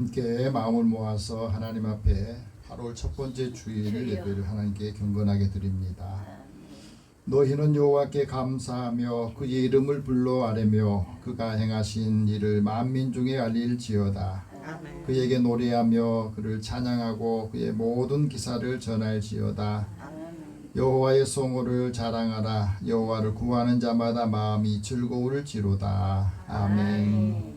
함께 마음을 모아서 하나님 앞에 8월 첫 번째 주일 예배를 하나님께 경건하게 드립니다. 너희는 여호와께 감사하며 그의 이름을 불러 아뢰며 그가 행하신 일을 만민 중에 알릴지어다. 그에게 노래하며 그를 찬양하고 그의 모든 기사를 전할지어다. 여호와의 성호를 자랑하라. 여호와를 구하는 자마다 마음이 즐거울지로다. 아멘.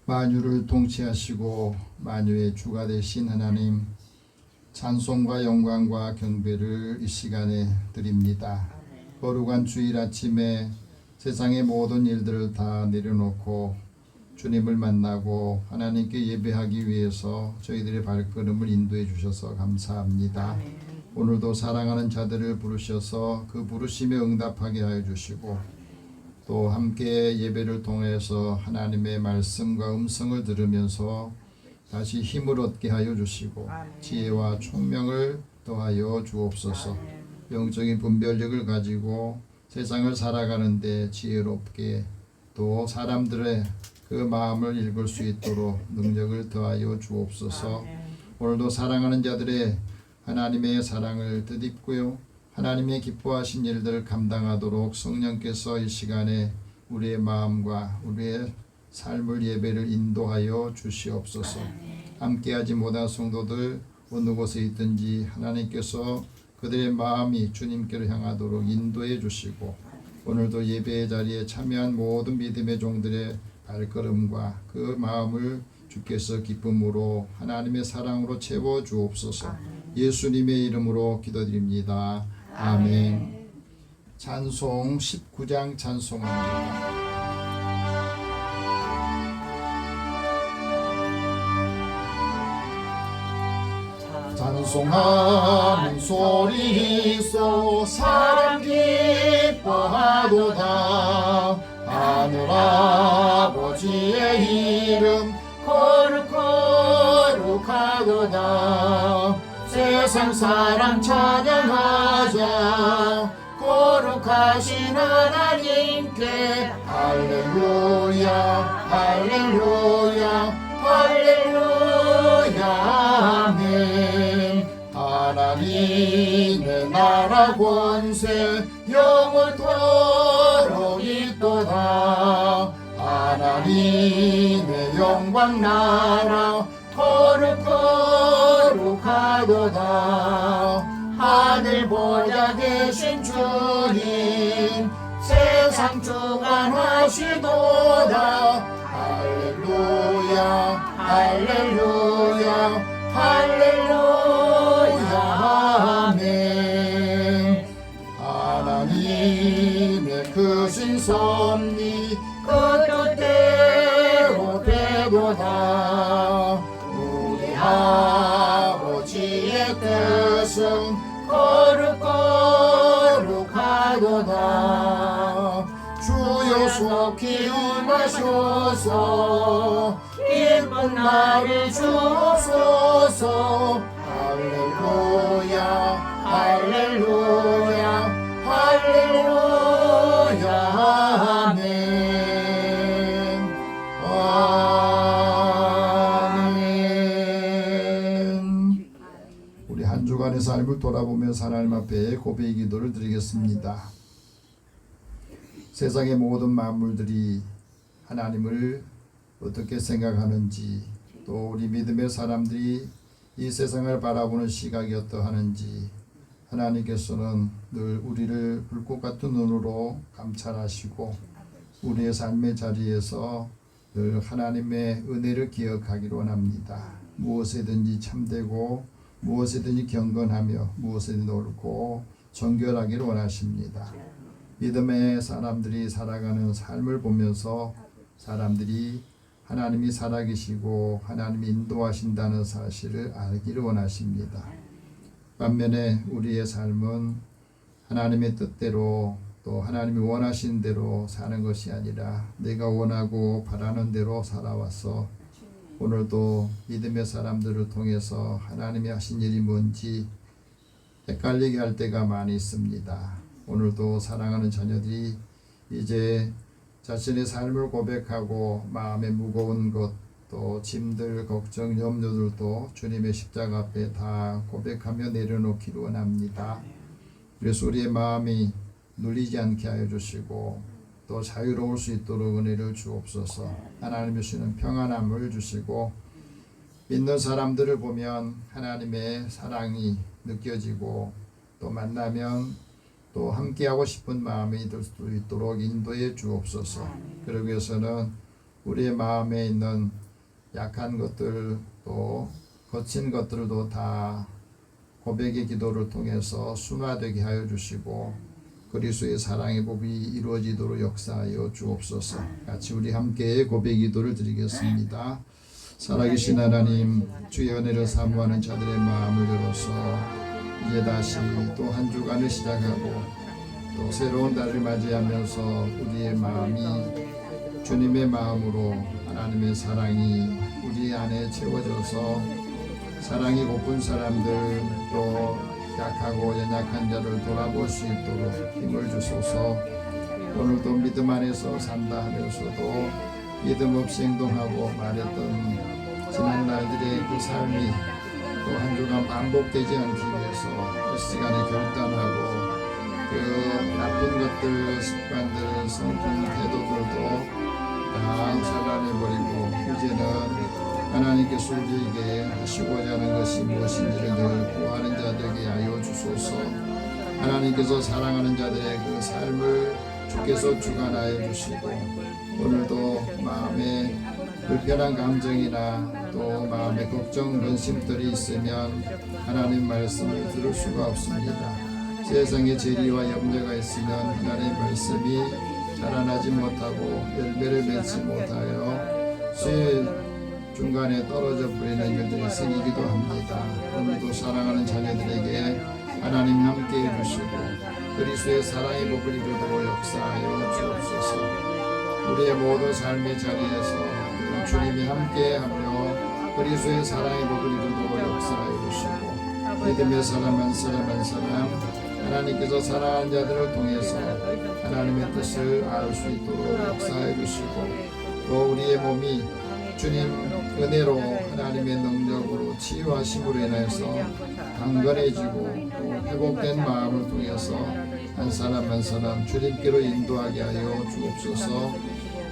만유를 통치하시고 만유의 주가 되신 하나님, 찬송과 영광과 경배를 이 시간에 드립니다. 거룩한 주일 아침에 세상의 모든 일들을 다 내려놓고 주님을 만나고 하나님께 예배하기 위해서 저희들의 발걸음을 인도해 주셔서 감사합니다. 오늘도 사랑하는 자들을 부르셔서 그 부르심에 응답하게 하여 주시고, 또 함께 예배를 통해서 하나님의 말씀과 음성을 들으면서 다시 힘을 얻게 하여 주시고 지혜와 총명을 더하여 주옵소서. 영적인 분별력을 가지고 세상을 살아가는데 지혜롭게, 또 사람들의 그 마음을 읽을 수 있도록 능력을 더하여 주옵소서. 오늘도 사랑하는 자들의 하나님의 사랑을 덧입고요, 하나님의 기뻐하신 일들을 감당하도록 성령께서 이 시간에 우리의 마음과 우리의 삶을 예배를 인도하여 주시옵소서. 함께하지 못한 성도들 어느 곳에 있든지 하나님께서 그들의 마음이 주님께로 향하도록 인도해 주시고, 오늘도 예배의 자리에 참여한 모든 믿음의 종들의 발걸음과 그 마음을 주께서 기쁨으로 하나님의 사랑으로 채워 주옵소서. 예수님의 이름으로 기도드립니다. 아멘. 찬송 19장 찬송합니다. 찬송하는 소리 있어 사랑 기뻐하도다. 하늘 아버지의 이름 거룩하도다. 세상 사람 찬양하자. 거룩하신 하나님께 할렐루야 할렐루야 할렐루야 아멘. 하나님의 나라 권세 영원토록 있도다. 하나님의 영광 나라 거룩하도다. 하늘 보좌 계신 주님 세상 주관하시도다. 할렐루야 할렐루야 할렐루야 아멘. 하나님의 크신 섭리 그 뜻대로 되도다. 우리 아버지의 뜻은 거룩하도다. 주여 속히 임하셔서 기쁜 날을 주옵소서. 할렐루야 할렐루야 할렐루야 아멘. 아멘. 우리 한 주간의 삶을 돌아보면서 하나님 앞에 고백의 기도를 드리겠습니다. 세상의 모든 만물들이 하나님을 어떻게 생각하는지, 또 우리 믿음의 사람들이 이 세상을 바라보는 시각이 어떠하는지 하나님께서는 늘 우리를 불꽃 같은 눈으로 감찰하시고 우리의 삶의 자리에서 늘 하나님의 은혜를 기억하기를 원합니다. 무엇에든지 참되고 무엇이든지 경건하며 무엇이든지 옳고 정결하기를 원하십니다. 믿음의 사람들이 살아가는 삶을 보면서 사람들이 하나님이 살아계시고 하나님이 인도하신다는 사실을 알기를 원하십니다. 반면에 우리의 삶은 하나님의 뜻대로 또 하나님이 원하신 대로 사는 것이 아니라 내가 원하고 바라는 대로 살아와서 오늘도 믿음의 사람들을 통해서 하나님이 하신 일이 뭔지 헷갈리게 할 때가 많이 있습니다. 오늘도 사랑하는 자녀들이 이제 자신의 삶을 고백하고 마음에 무거운 것 또 짐들 걱정 염려들도 주님의 십자가 앞에 다 고백하며 내려놓기를 원합니다. 그래서 우리의 마음이 눌리지 않게 하여 주시고 또 자유로울 수 있도록 은혜를 주옵소서. 하나님이 주시는 평안함을 주시고 믿는 사람들을 보면 하나님의 사랑이 느껴지고 또 만나면 또 함께하고 싶은 마음이 들 수 있도록 인도해 주옵소서. 그러기 위해서는 우리의 마음에 있는 약한 것들 또 거친 것들도 다 고백의 기도를 통해서 순화되게 하여 주시고 그리스도의 사랑의 법이 이루어지도록 역사하여 주옵소서. 같이 우리 함께 고백 기도를 드리겠습니다. 살아계신 하나님, 주의 은혜를 사모하는 자들의 마음을 열어서 이제 다시 또 한 주간을 시작하고 또 새로운 달을 맞이하면서 우리의 마음이 주님의 마음으로 하나님의 사랑이 우리 안에 채워져서 사랑이 고픈 사람들 또 약하고 연약한 자를 돌아볼 수 있도록 힘을 주소서. 오늘도 믿음 안에서 산다 하면서도 믿음 없이 행동하고 말했던 지난 날들의 그 삶이 또 한 주간 반복되지 않기 위해서 이 시간에 결단하고 그 나쁜 것들, 습관들, 성품, 태도들도 다 차단해버리고 이제는 하나님께서 우리에게 하시고자 하는 것이 무엇인지를 늘 구하는 자 되게 하여 주소서. 하나님께서 사랑하는 자들의 그 삶을 주께서 주관하여 주시고 오늘도 마음에 불편한 감정이나 또 마음에 걱정, 근심들이 있으면 하나님 말씀을 들을 수가 없습니다. 세상에 재리와 염려가 있으면 하나님의 말씀이 자라나지 못하고 열매를 맺지 못하여 쇠 중간에 떨어져 버리는 일들이 생기기도 합니다. 오늘도 사랑하는 자녀들에게 하나님 함께 해주시고 그리스도의 사랑의 법을 이루도록 역사하여 주옵소서. 우리의 모든 삶의 자리에서 주님이 함께하며 그리스도의 사랑의 법을 이루도록 역사하여 주시고 믿음의 사람 한 사람 한 사람 하나님께서 사랑하는 자들을 통해서 하나님의 뜻을 알 수 있도록 역사해 주시고 또 우리의 몸이 주님 은혜로 하나님의 능력으로 치유하심으로 인해서 강건해지고 또 회복된 마음을 통해서 한 사람 한 사람 주님께로 인도하게 하여 주옵소서.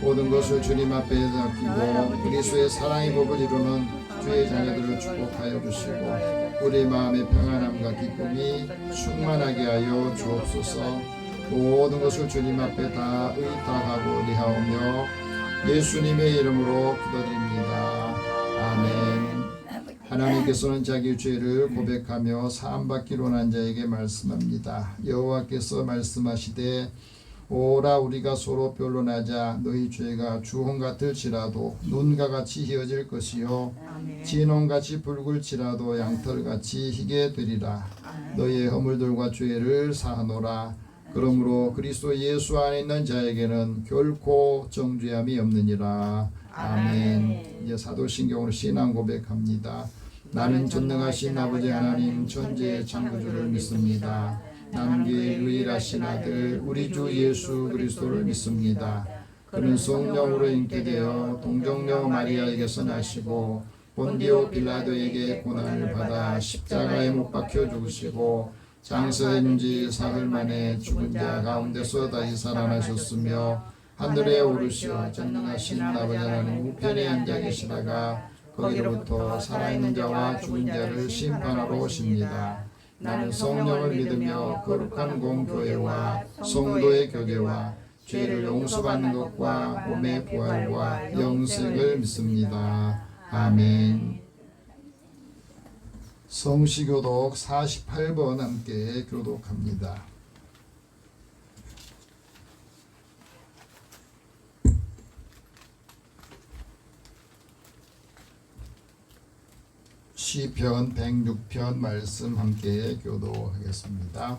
모든 것을 주님 앞에 맡기고 그리스도의 사랑의 법을 이루는 주의 자녀들을 축복하여 주시고 우리 마음의 평안함과 기쁨이 충만하게 하여 주옵소서. 모든 것을 주님 앞에 다 의탁하고 리하오며 예수님의 이름으로 기도드립니다. 아멘. 하나님께서는 자기 죄를 고백하며 사함받기로 한 자에게 말씀합니다. 여호와께서 말씀하시되 오라 우리가 서로 변론하자. 너희 죄가 주홍 같을지라도 눈과 같이 희어질 것이요 진홍같이 붉을지라도 양털같이 희게 되리라. 너희의 허물들과 죄를 사하노라. 그러므로 그리스도 예수 안에 있는 자에게는 결코 정죄함이 없느니라. 아멘. 이제 사도신경으로 신앙 고백합니다. 나는 전능하신 아버지 하나님 천지의 창조주를 믿습니다. 나는 그의 유일하신 아들 우리 주 예수 그리스도를 믿습니다. 그는 성령으로 잉태되어 동정녀 마리아에게서 나시고 본디오 빌라도에게 고난을 받아 십자가에 못 박혀 죽으시고 장사된 지 사흘 만에 죽은 자 가운데서 다시 살아나셨으며 하늘에 오르시어 전능하신 아버지 하나님 우편에 앉아 계시다가 거기로부터 살아있는 자와 죽은 자를 심판하러 오십니다. 나는 성령을 믿으며 거룩한 공교회와 성도의 교제와 죄를 용서받는 것과 몸의 부활과 영생을 믿습니다. 아멘. 성시교독 48번 함께 교독합니다. 시편 106편 말씀 함께 교도하겠습니다.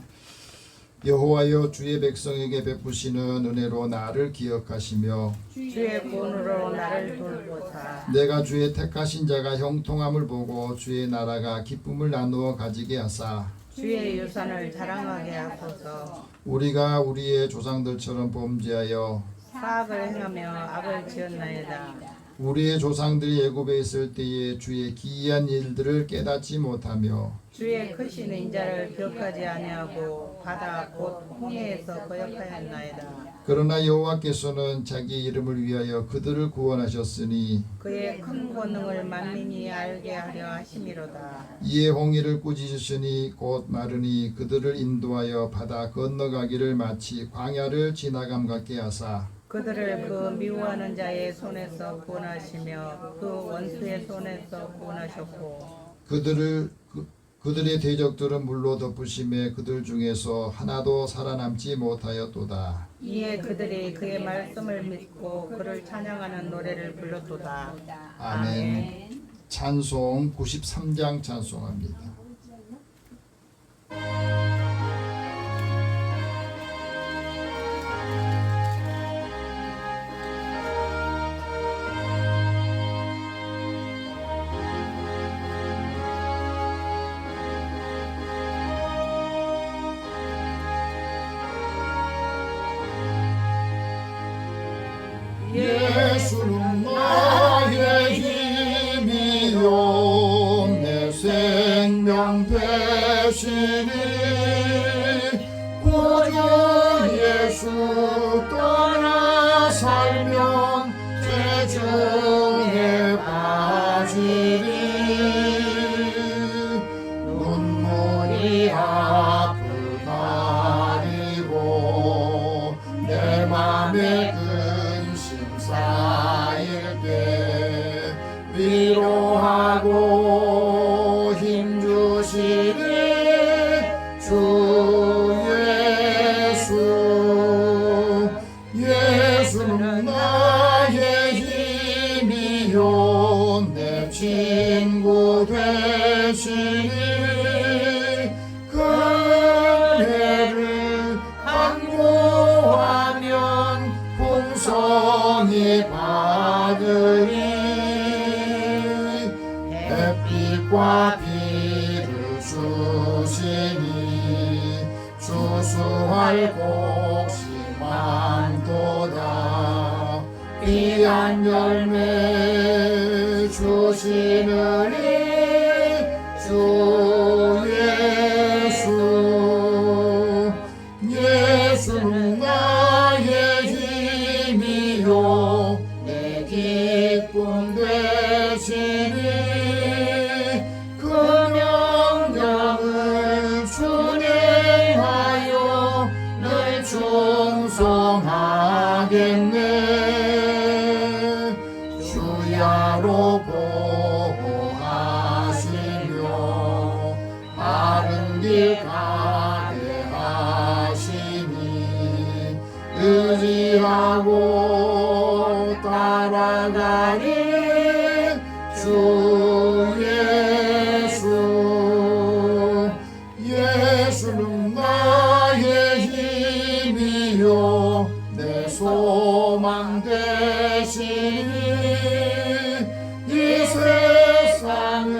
여호와여, 주의 백성에게 베푸시는 은혜로 나를 기억하시며 주의 본으로 나를 돌보사. 내가 주의 택하신 자가 형통함을 보고 주의 나라가 기쁨을 나누어 가지게 하사 주의 유산을 자랑하게 하소서. 우리가 우리의 조상들처럼 범죄하여 사악을 행하며 악을 지었나이다. 우리의 조상들이 애굽에 있을 때에 주의 기이한 일들을 깨닫지 못하며 주의 크신 인자를 기억하지 아니하고 바다 곧 홍해에서 거역하였나이다. 그러나 여호와께서는 자기 이름을 위하여 그들을 구원하셨으니 그의 큰 권능을 만민이 알게 하려 하심이로다. 이에 홍해를 꾸짖으시니 곧 마르니 그들을 인도하여 바다 건너가기를 마치 광야를 지나감 같게 하사 그들을 그 미워하는 자의 손에서 구원하시며 그 원수의 손에서 구원하셨고 그들의 대적들은 물로 덮으심에 그들 중에서 하나도 살아남지 못하였도다. 이에 그들이 그의 말씀을 믿고 그를 찬양하는 노래를 불렀도다. 아멘. 찬송 93장 찬송합니다. 예수는 나의 힘이요 내 생명 되시니 구주 예수 떠나 살면 죄 중에 빠지리 눈물이 앞을 가리고 내 맘에 쌓일게 위로하고 힘주시니 주 예수. 예수는 나의 힘이요 내 친구 되시니 그 은혜를 간구하면 풍성히 받으리. 햇빛과 비를 주시니 주수할 곳이 많도다. 귀한 열매 주시느니 주 예수. 예수는 나의 힘이요 내 기쁨 되시니 그 명령을 준행하여 늘 충성하겠네. 주야로 보호하시며 바른 길 가게 하시니 의지하고 따라가리 주 예수. 예수는 나의 힘이요 내 소망 되시니 이 세상을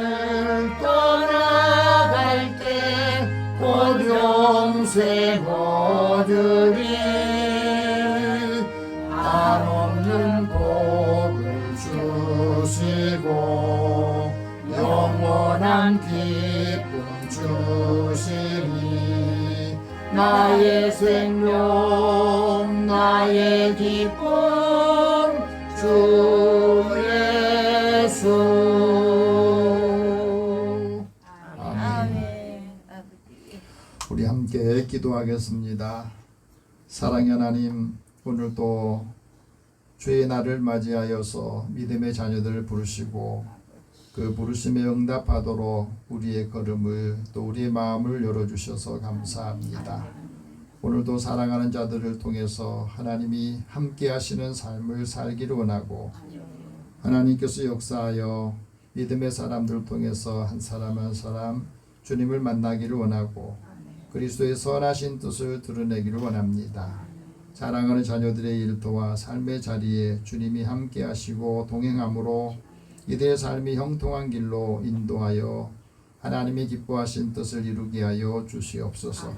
떠나갈 때 곧 영생 얻으리. 한없는 복을 주시고 영원한 기쁨 주시니 나의 생명 나의 기쁨 주 예수. 아멘. 우리 함께 기도하겠습니다. 사랑의 하나님, 오늘도 주의 날을 맞이하여서 믿음의 자녀들을 부르시고 그 부르심에 응답하도록 우리의 걸음을 또 우리의 마음을 열어주셔서 감사합니다. 오늘도 사랑하는 자들을 통해서 하나님이 함께 하시는 삶을 살기를 원하고 하나님께서 역사하여 믿음의 사람들을 통해서 한 사람 한 사람 주님을 만나기를 원하고 그리스도의 선하신 뜻을 드러내기를 원합니다. 사랑하는 자녀들의 일터와 삶의 자리에 주님이 함께 하시고 동행함으로 이들의 삶이 형통한 길로 인도하여 하나님이 기뻐하신 뜻을 이루게 하여 주시옵소서.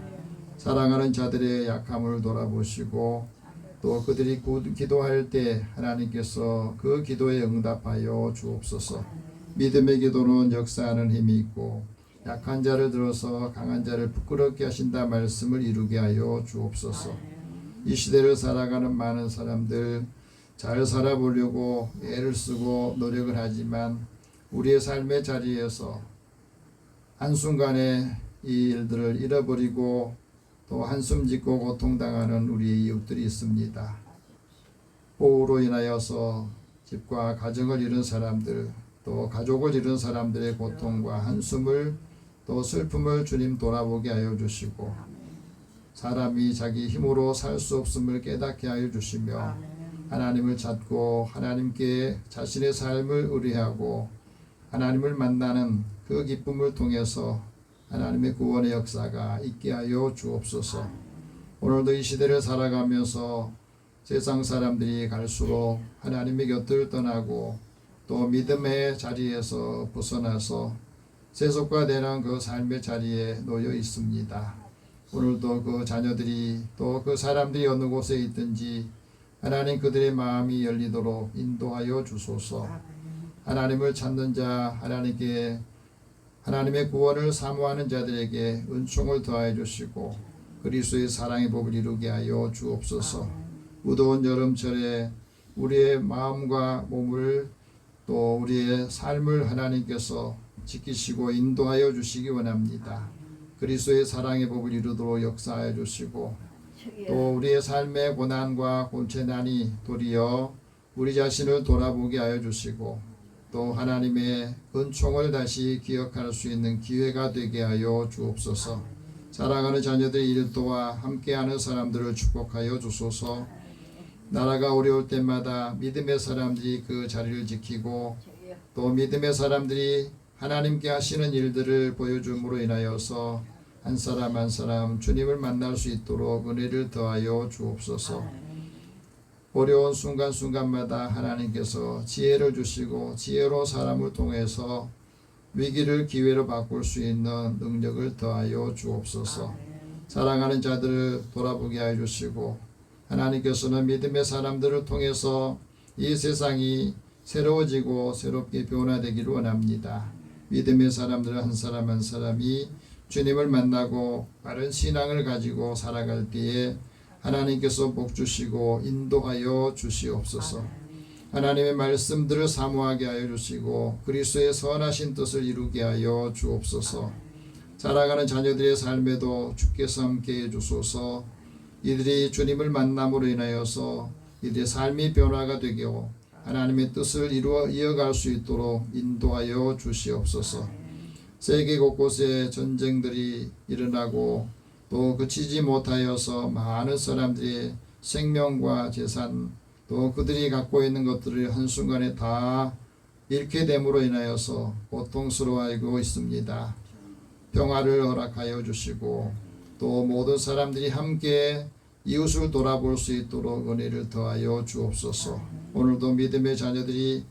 사랑하는 자들의 약함을 돌아보시고 또 그들이 기도할 때 하나님께서 그 기도에 응답하여 주옵소서. 믿음의 기도는 역사하는 힘이 있고 약한 자를 들어서 강한 자를 부끄럽게 하신다 말씀을 이루게 하여 주옵소서. 이 시대를 살아가는 많은 사람들 잘 살아보려고 애를 쓰고 노력을 하지만 우리의 삶의 자리에서 한순간에 이 일들을 잃어버리고 또 한숨 짓고 고통당하는 우리의 이웃들이 있습니다. 호우로 인하여서 집과 가정을 잃은 사람들 또 가족을 잃은 사람들의 고통과 한숨을 또 슬픔을 주님 돌아보게 하여 주시고 사람이 자기 힘으로 살 수 없음을 깨닫게 하여 주시며 하나님을 찾고 하나님께 자신의 삶을 의뢰하고 하나님을 만나는 그 기쁨을 통해서 하나님의 구원의 역사가 있게 하여 주옵소서. 오늘도 이 시대를 살아가면서 세상 사람들이 갈수록 하나님의 곁을 떠나고 또 믿음의 자리에서 벗어나서 세속화되는 그 삶의 자리에 놓여 있습니다. 오늘도 그 자녀들이 또 그 사람들이 어느 곳에 있든지 하나님 그들의 마음이 열리도록 인도하여 주소서. 하나님을 찾는 자 하나님께 하나님의 구원을 사모하는 자들에게 은총을 더하여 주시고 그리스도의 사랑의 법을 이루게 하여 주옵소서. 무더운 여름철에 우리의 마음과 몸을 또 우리의 삶을 하나님께서 지키시고 인도하여 주시기 원합니다. 그리스도의 사랑의 법을 이루도록 역사하여 주시고 또 우리의 삶의 고난과 곤채난이 도리어 우리 자신을 돌아보게 하여 주시고 또 하나님의 은총을 다시 기억할 수 있는 기회가 되게 하여 주옵소서. 사랑하는 자녀들의 일도와 함께하는 사람들을 축복하여 주소서. 나라가 어려울 때마다 믿음의 사람들이 그 자리를 지키고 또 믿음의 사람들이 하나님께 하시는 일들을 보여줌으로 인하여서 한 사람 한 사람 주님을 만날 수 있도록 은혜를 더하여 주옵소서. 어려운 순간순간마다 하나님께서 지혜를 주시고 지혜로 사람을 통해서 위기를 기회로 바꿀 수 있는 능력을 더하여 주옵소서. 사랑하는 자들을 돌아보게 하여 주시고 하나님께서는 믿음의 사람들을 통해서 이 세상이 새로워지고 새롭게 변화되기를 원합니다. 믿음의 사람들 한 사람 한 사람이 주님을 만나고 바른 신앙을 가지고 살아갈 때에 하나님께서 복 주시고 인도하여 주시옵소서. 하나님의 말씀들을 사모하게 하여 주시고 그리스도의 선하신 뜻을 이루게 하여 주옵소서. 살아가는 자녀들의 삶에도 주께서 함께해 주소서. 이들이 주님을 만남으로 인하여서 이들의 삶이 변화가 되고 하나님의 뜻을 이어갈 수 있도록 인도하여 주시옵소서. 세계 곳곳에 전쟁들이 일어나고 또 그치지 못하여서 많은 사람들의 생명과 재산 또 그들이 갖고 있는 것들을 한순간에 다 잃게 됨으로 인하여서 고통스러워하고 있습니다. 평화를 허락하여 주시고 또 모든 사람들이 함께 이웃을 돌아볼 수 있도록 은혜를 더하여 주옵소서. 오늘도 믿음의 자녀들이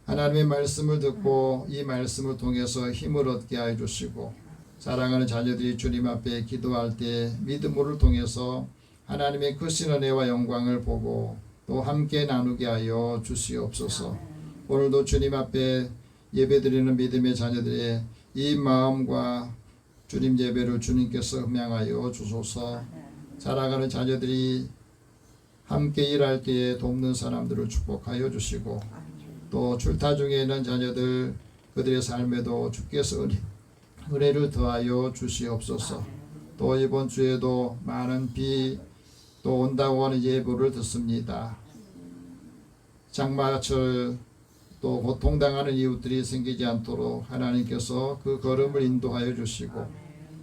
하나님의 말씀을 듣고 이 말씀을 통해서 힘을 얻게 하여 주시고 사랑하는 자녀들이 주님 앞에 기도할 때 믿음을 통해서 하나님의 크신 은혜와 영광을 보고 또 함께 나누게 하여 주시옵소서. 오늘도 주님 앞에 예배드리는 믿음의 자녀들의 이 마음과 주님 예배를 주님께서 흠양하여 주소서. 살아가는 자녀들이 함께 일할 때에 돕는 사람들을 축복하여 주시고 또 출타 중에 있는 자녀들 그들의 삶에도 주께서 은혜를 더하여 주시옵소서. 또 이번 주에도 많은 비 또 온다고 하는 예보를 듣습니다. 장마철 또 고통당하는 이웃들이 생기지 않도록 하나님께서 그 걸음을 인도하여 주시고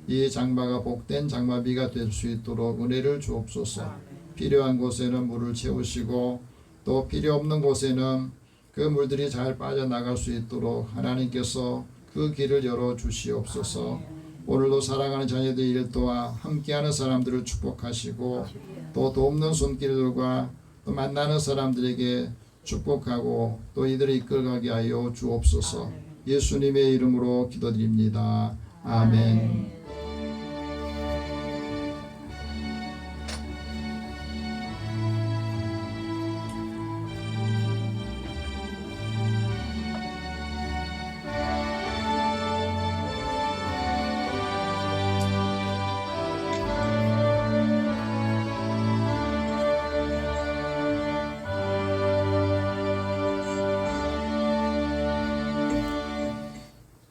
이 장마가 복된 장마비가 될 수 있도록 은혜를 주옵소서. 필요한 곳에는 물을 채우시고 또 필요 없는 곳에는 그 물들이 잘 빠져나갈 수 있도록 하나님께서 그 길을 열어 주시옵소서. 오늘도 사랑하는 자녀들 일 도와 함께하는 사람들을 축복하시고 또 돕는 손길들과 또 만나는 사람들에게 축복하고 또 이들을 이끌어가게 하여 주옵소서. 예수님의 이름으로 기도드립니다. 아멘.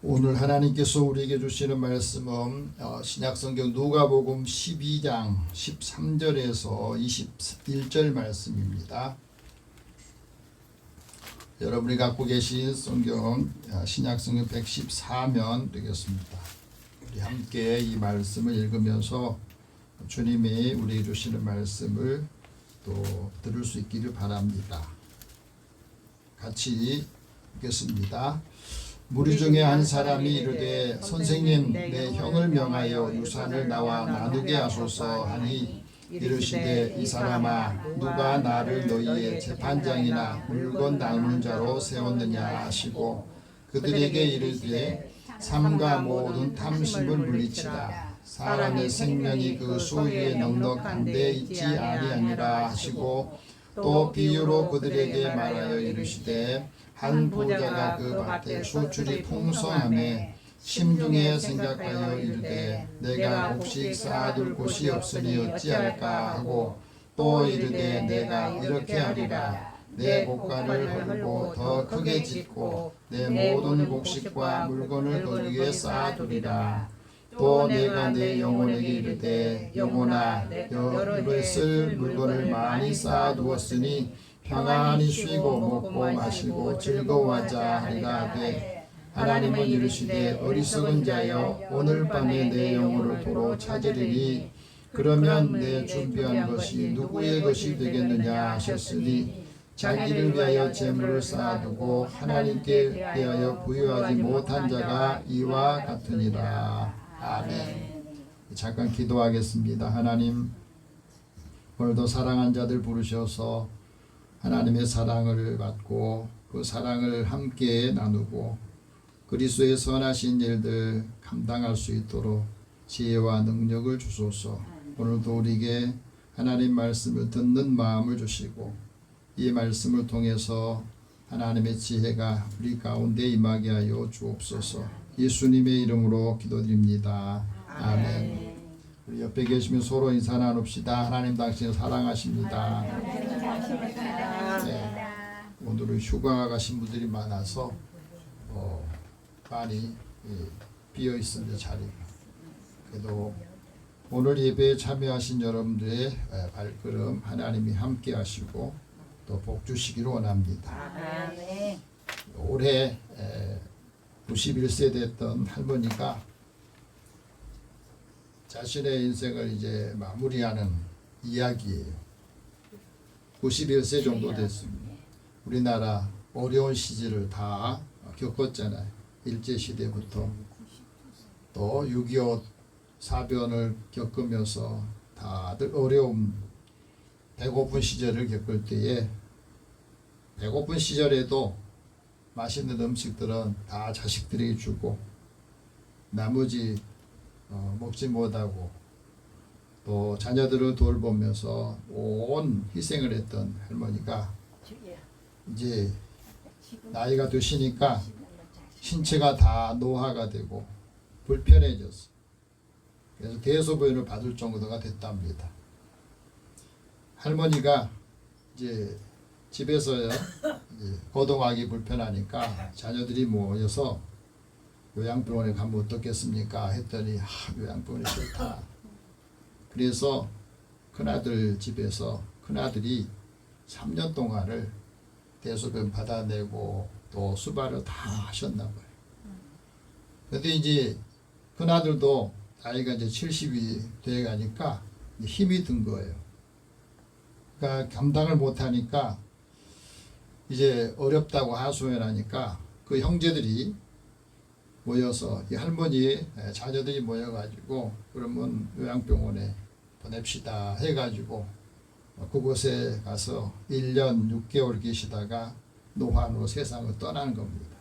오늘 하나님께서 우리에게 주시는 말씀은 신약성경 누가복음 12장 13절에서 21절 말씀입니다. 여러분이 갖고 계신 성경 신약성경 114면 되겠습니다. 우리 함께 이 말씀을 읽으면서 주님이 우리에게 주시는 말씀을 또 들을 수 있기를 바랍니다. 같이 읽겠습니다. 무리 중에 한 사람이 이르되 선생님 내 형을 명하여 유산을 나와 나누게 하소서 하니 이르시되 이 사람아 누가 나를 너희의 재판장이나 물건 나누는 자로 세웠느냐 하시고 그들에게 이르되 삼가 모든 탐심을 물리치라 사람의 생명이 그 소유에 넉넉한 데 있지 아니하니라 하시고 또 비유로 그들에게 말하여 이르시되 한 부자가 그 밭에 소출이 풍성함에 심중에 생각하여 이르되 내가 곡식 쌓아둘 곳이 없으니 어찌할까 하고 또 이르되 내가 이렇게 하리라 내 곡간을 헐고 더 크게 짓고 내 모든 곡식과 물건을 거기에 쌓아두리라. 또 내가 내 영혼에게 이르되 영혼아 너를 쓸 물건을 많이 쌓아두었으니 평안히 쉬고 먹고 마시고 즐거워하자 하리라 하되 하나님은 이르시되 어리석은 자여 오늘 밤에 내 영혼을 도로 찾으리니 그러면 내 준비한 것이 누구의 것이 되겠느냐 하셨으니 자기를 위하여 재물을 쌓아두고 하나님께 대하여 부여하지 못한 자가 이와 같으니라. 아멘. 잠깐 기도하겠습니다. 하나님 오늘도 사랑한 자들 부르셔서 하나님의 사랑을 받고 그 사랑을 함께 나누고 그리스도의 선하신 일들 감당할 수 있도록 지혜와 능력을 주소서. 오늘도 우리에게 하나님 말씀을 듣는 마음을 주시고 이 말씀을 통해서 하나님의 지혜가 우리 가운데 임하게 하여 주옵소서. 예수님의 이름으로 기도드립니다. 아멘. 우리 옆에 계시면 서로 인사 나눕시다. 하나님 당신을 사랑하십니다. 네. 오늘은 휴가 가신 분들이 많아서 많이 비어 있습니다. 자리가. 그래도 오늘 예배에 참여하신 여러분들의 발걸음 하나님이 함께 하시고 또 복 주시기를 원합니다. 올해 91세 됐던 할머니가 자신의 인생을 이제 마무리하는 이야기예요. 91세 정도 됐습니다. 우리나라 어려운 시절을 다 겪었잖아요. 일제시대부터 또 6.25 사변을 겪으면서 다들 어려움, 배고픈 시절을 겪을 때에 배고픈 시절에도 맛있는 음식들은 다 자식들에게 주고 나머지 먹지 못하고 또 자녀들을 돌보면서 온 희생을 했던 할머니가 이제 나이가 드시니까 신체가 다 노화가 되고 불편해졌어. 그래서 대소변을 받을 정도가 됐답니다. 할머니가 이제 집에서요 이제 거동하기 불편하니까 자녀들이 모여서 요양병원에 가면 어떻겠습니까? 했더니 요양병원이 싫다. 그래서 큰아들 집에서 큰아들이 3년 동안을 대소변 받아내고 또 수발을 다 하셨나 봐요. 그런데 이제 큰아들도 나이가 이제 70이 돼 가니까 힘이 든 거예요. 그러니까 감당을 못하니까 이제 어렵다고 하소연하니까 그 형제들이 모여서 이 할머니 자녀들이 모여가지고 그러면 요양병원에 보냅시다 해가지고 그곳에 가서 1년 6개월 계시다가 노환으로 세상을 떠나는 겁니다.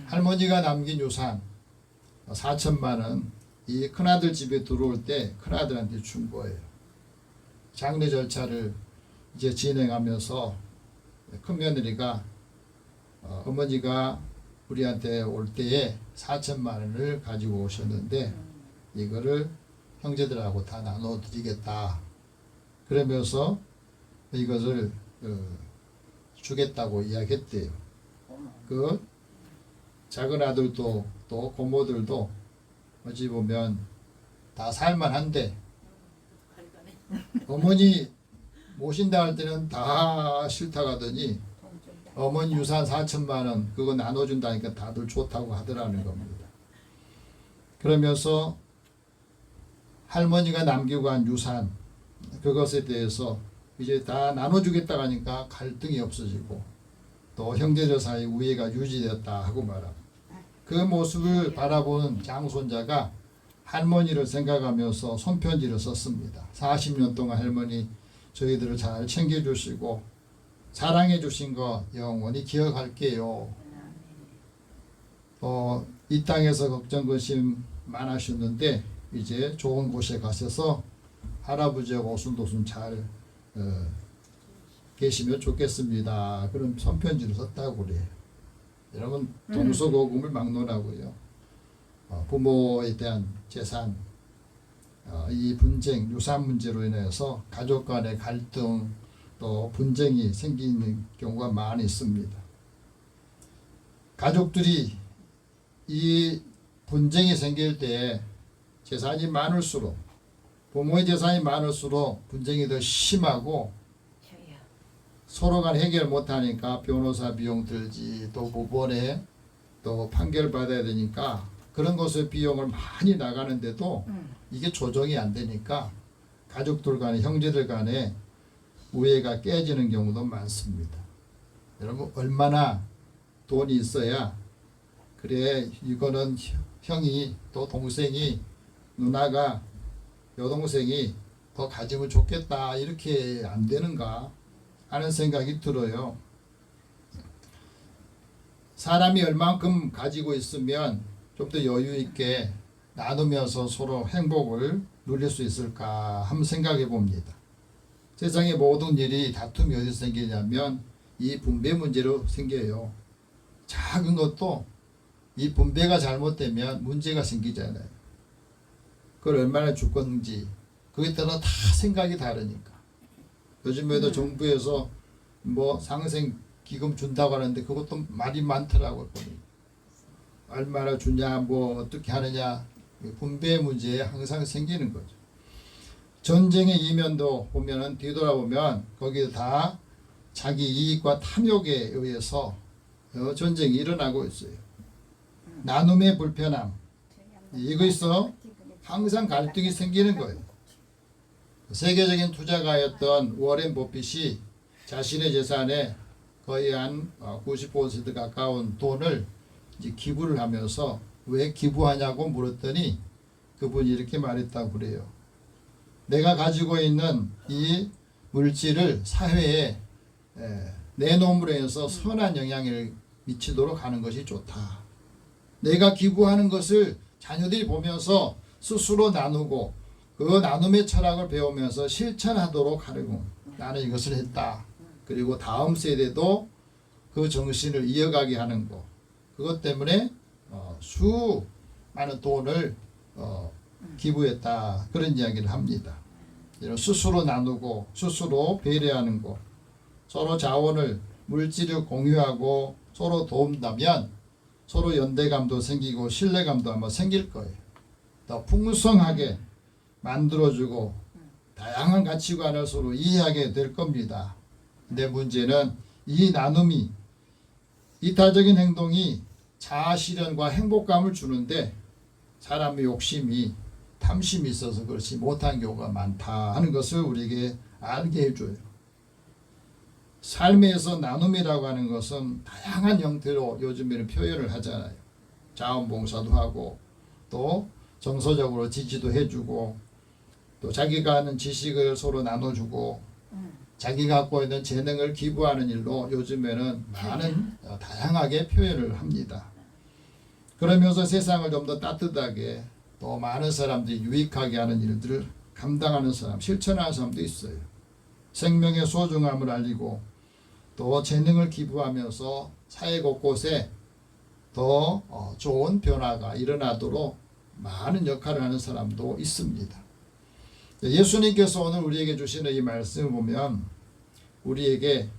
할머니가 남긴 유산 4천만 원 이 큰아들 집에 들어올 때 큰아들한테 준 거예요. 장례 절차를 이제 진행하면서 큰며느리가 어머니가 우리한테 올 때에 4천만 원을 가지고 오셨는데 이거를 형제들하고 다 나눠드리겠다. 그러면서 이것을 주겠다고 이야기했대요. 그 작은 아들도 또 고모들도 어찌 보면 다 살만한데 어머니 모신다 할 때는 다 싫다고 하더니 어머니 유산 4천만 원 그거 나눠준다니까 다들 좋다고 하더라는 겁니다. 그러면서 할머니가 남기고 간 유산 그것에 대해서 이제 다 나눠주겠다고 하니까 갈등이 없어지고 또 형제들 사이 우애가 유지되었다 하고 말합니다. 그 모습을 바라보는 장손자가 할머니를 생각하면서 손편지를 썼습니다. 40년 동안 할머니 저희들을 잘 챙겨주시고 사랑해 주신 거 영원히 기억할게요. 이 땅에서 걱정 근심 많으셨는데 이제 좋은 곳에 가셔서 할아버지하고 오순도순 잘 계시면 좋겠습니다. 그런 손편지를 썼다고 그래요. 여러분 동서고금을 막론하고요. 부모에 대한 재산, 이 분쟁, 유산 문제로 인해서 가족 간의 갈등 또 분쟁이 생기는 경우가 많이 있습니다. 가족들이 이 분쟁이 생길 때 재산이 많을수록 부모의 재산이 많을수록 분쟁이 더 심하고 서로 간 해결 못하니까 변호사 비용 들지 또 법원에 또 판결 받아야 되니까 그런 것의 비용을 많이 나가는데도 이게 조정이 안 되니까 가족들 간에 형제들 간에 우애가 깨지는 경우도 많습니다. 여러분 얼마나 돈이 있어야 그래 이거는 형이 또 동생이 누나가 여동생이 더 가지면 좋겠다 이렇게 안 되는가 하는 생각이 들어요. 사람이 얼만큼 가지고 있으면 좀 더 여유 있게 나누면서 서로 행복을 누릴 수 있을까 한번 생각해 봅니다. 세상의 모든 일이 다툼이 어디서 생기냐면 이 분배 문제로 생겨요. 작은 것도 이 분배가 잘못되면 문제가 생기잖아요. 그걸 얼마나 줄 건지 그에 따라 다 생각이 다르니까. 요즘에도 정부에서 뭐 상생기금 준다고 하는데 그것도 말이 많더라고요. 얼마나 주냐 뭐 어떻게 하느냐 분배 문제에 항상 생기는 거죠. 전쟁의 이면도 보면은 뒤돌아보면 거기에 다 자기 이익과 탐욕에 의해서 전쟁이 일어나고 있어요. 나눔의 불편함 이거에서 항상 갈등이 생기는 거예요. 세계적인 투자가였던 워렌 버핏이 자신의 재산의 거의 한 90% 가까운 돈을 이제 기부를 하면서 왜 기부하냐고 물었더니 그분이 이렇게 말했다고 그래요. 내가 가지고 있는 이 물질을 사회에 내놓음으로 해서 선한 영향을 미치도록 하는 것이 좋다. 내가 기부하는 것을 자녀들이 보면서 스스로 나누고 그 나눔의 철학을 배우면서 실천하도록 하려고 나는 이것을 했다. 그리고 다음 세대도 그 정신을 이어가게 하는 것. 그것 때문에 수많은 돈을 기부했다. 그런 이야기를 합니다. 스스로 나누고 스스로 배려하는 것. 서로 자원을 물질을 공유하고 서로 도움다면 서로 연대감도 생기고 신뢰감도 아마 생길 거예요. 더 풍성하게 만들어주고 다양한 가치관을 서로 이해하게 될 겁니다. 근데 문제는 이 나눔이 이타적인 행동이 자아실현과 행복감을 주는데 사람의 욕심이 탐심이 있어서 그렇지 못한 경우가 많다 하는 것을 우리에게 알게 해줘요. 삶에서 나눔이라고 하는 것은 다양한 형태로 요즘에는 표현을 하잖아요. 자원봉사도 하고 또 정서적으로 지지도 해주고 또 자기가 아는 지식을 서로 나눠주고 자기가 갖고 있는 재능을 기부하는 일로 요즘에는 많은 다양하게 표현을 합니다. 그러면서 세상을 좀 더 따뜻하게 또 많은 사람들이 유익하게 하는 일들을 감당하는 사람, 실천하는 사람도 있어요. 생명의 소중함을 알리고 또 재능을 기부하면서 사회 곳곳에 더 좋은 변화가 일어나도록 많은 역할을 하는 사람도 있습니다. 예수님께서 오늘 우리에게 주시는 이 말씀을 보면 우리에게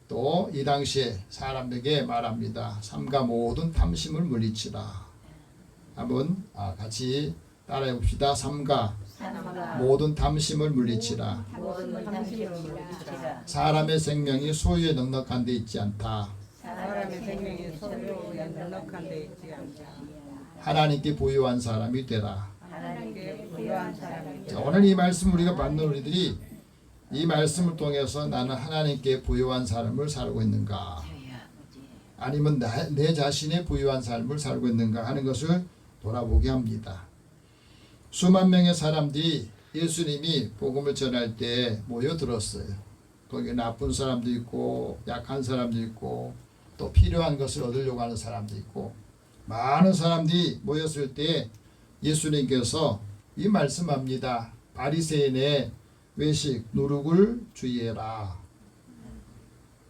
또 이 당시에 사람에게 말합니다. 삼가 모든 탐심을 물리치라. 한번 같이 따라해 봅시다. 삼가 모든 탐심을 물리치라. 사람의 생명이 소유에 넉넉한 데 있지 않다. 사람의 생명이 소유에 넉넉한 데 있지 않다. 하나님께 부유한 사람이 되라. 하나님께 부유한 사람이 자, 오늘 이 말씀 우리가 받는 우리들이 이 말씀을 통해서 나는 하나님께 부유한 삶을 살고 있는가, 아니면 내 자신의 부유한 삶을 살고 있는가 하는 것을 돌아보게 합니다. 수만 명의 사람들이 예수님이 복음을 전할 때 모여들었어요. 거기 나쁜 사람도 있고 약한 사람도 있고 또 필요한 것을 얻으려고 하는 사람도 있고 많은 사람들이 모였을 때 예수님께서 이 말씀합니다. 바리새인의 외식 누룩을 주의해라.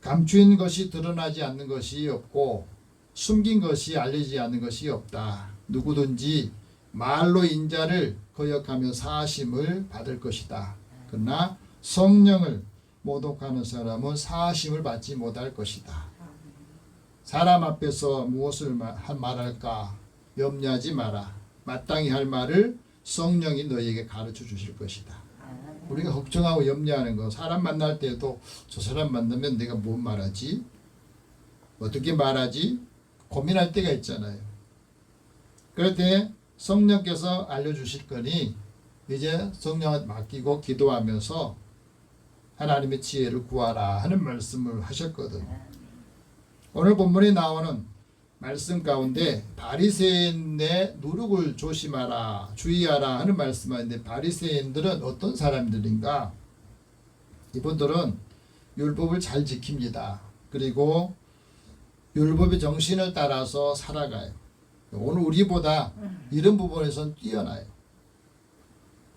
감추인 것이 드러나지 않는 것이 없고 숨긴 것이 알려지지 않는 것이 없다. 누구든지 말로 인자를 거역하며 사하심을 받을 것이다. 그러나 성령을 모독하는 사람은 사하심을 받지 못할 것이다. 사람 앞에서 무엇을 말할까 염려하지 마라. 마땅히 할 말을 성령이 너희에게 가르쳐 주실 것이다. 우리가 걱정하고 염려하는 거, 사람 만날 때도 저 사람 만나면 내가 뭐 말하지? 어떻게 말하지? 고민할 때가 있잖아요. 그럴 때 성령께서 알려주실 거니 이제 성령한테 맡기고 기도하면서 하나님의 지혜를 구하라 하는 말씀을 하셨거든. 오늘 본문에 나오는 말씀 가운데 바리새인의 누룩을 조심하라, 주의하라 하는 말씀인데 바리새인들은 어떤 사람들인가? 이분들은 율법을 잘 지킵니다. 그리고 율법의 정신을 따라서 살아가요. 오늘 우리보다 이런 부분에선 뛰어나요.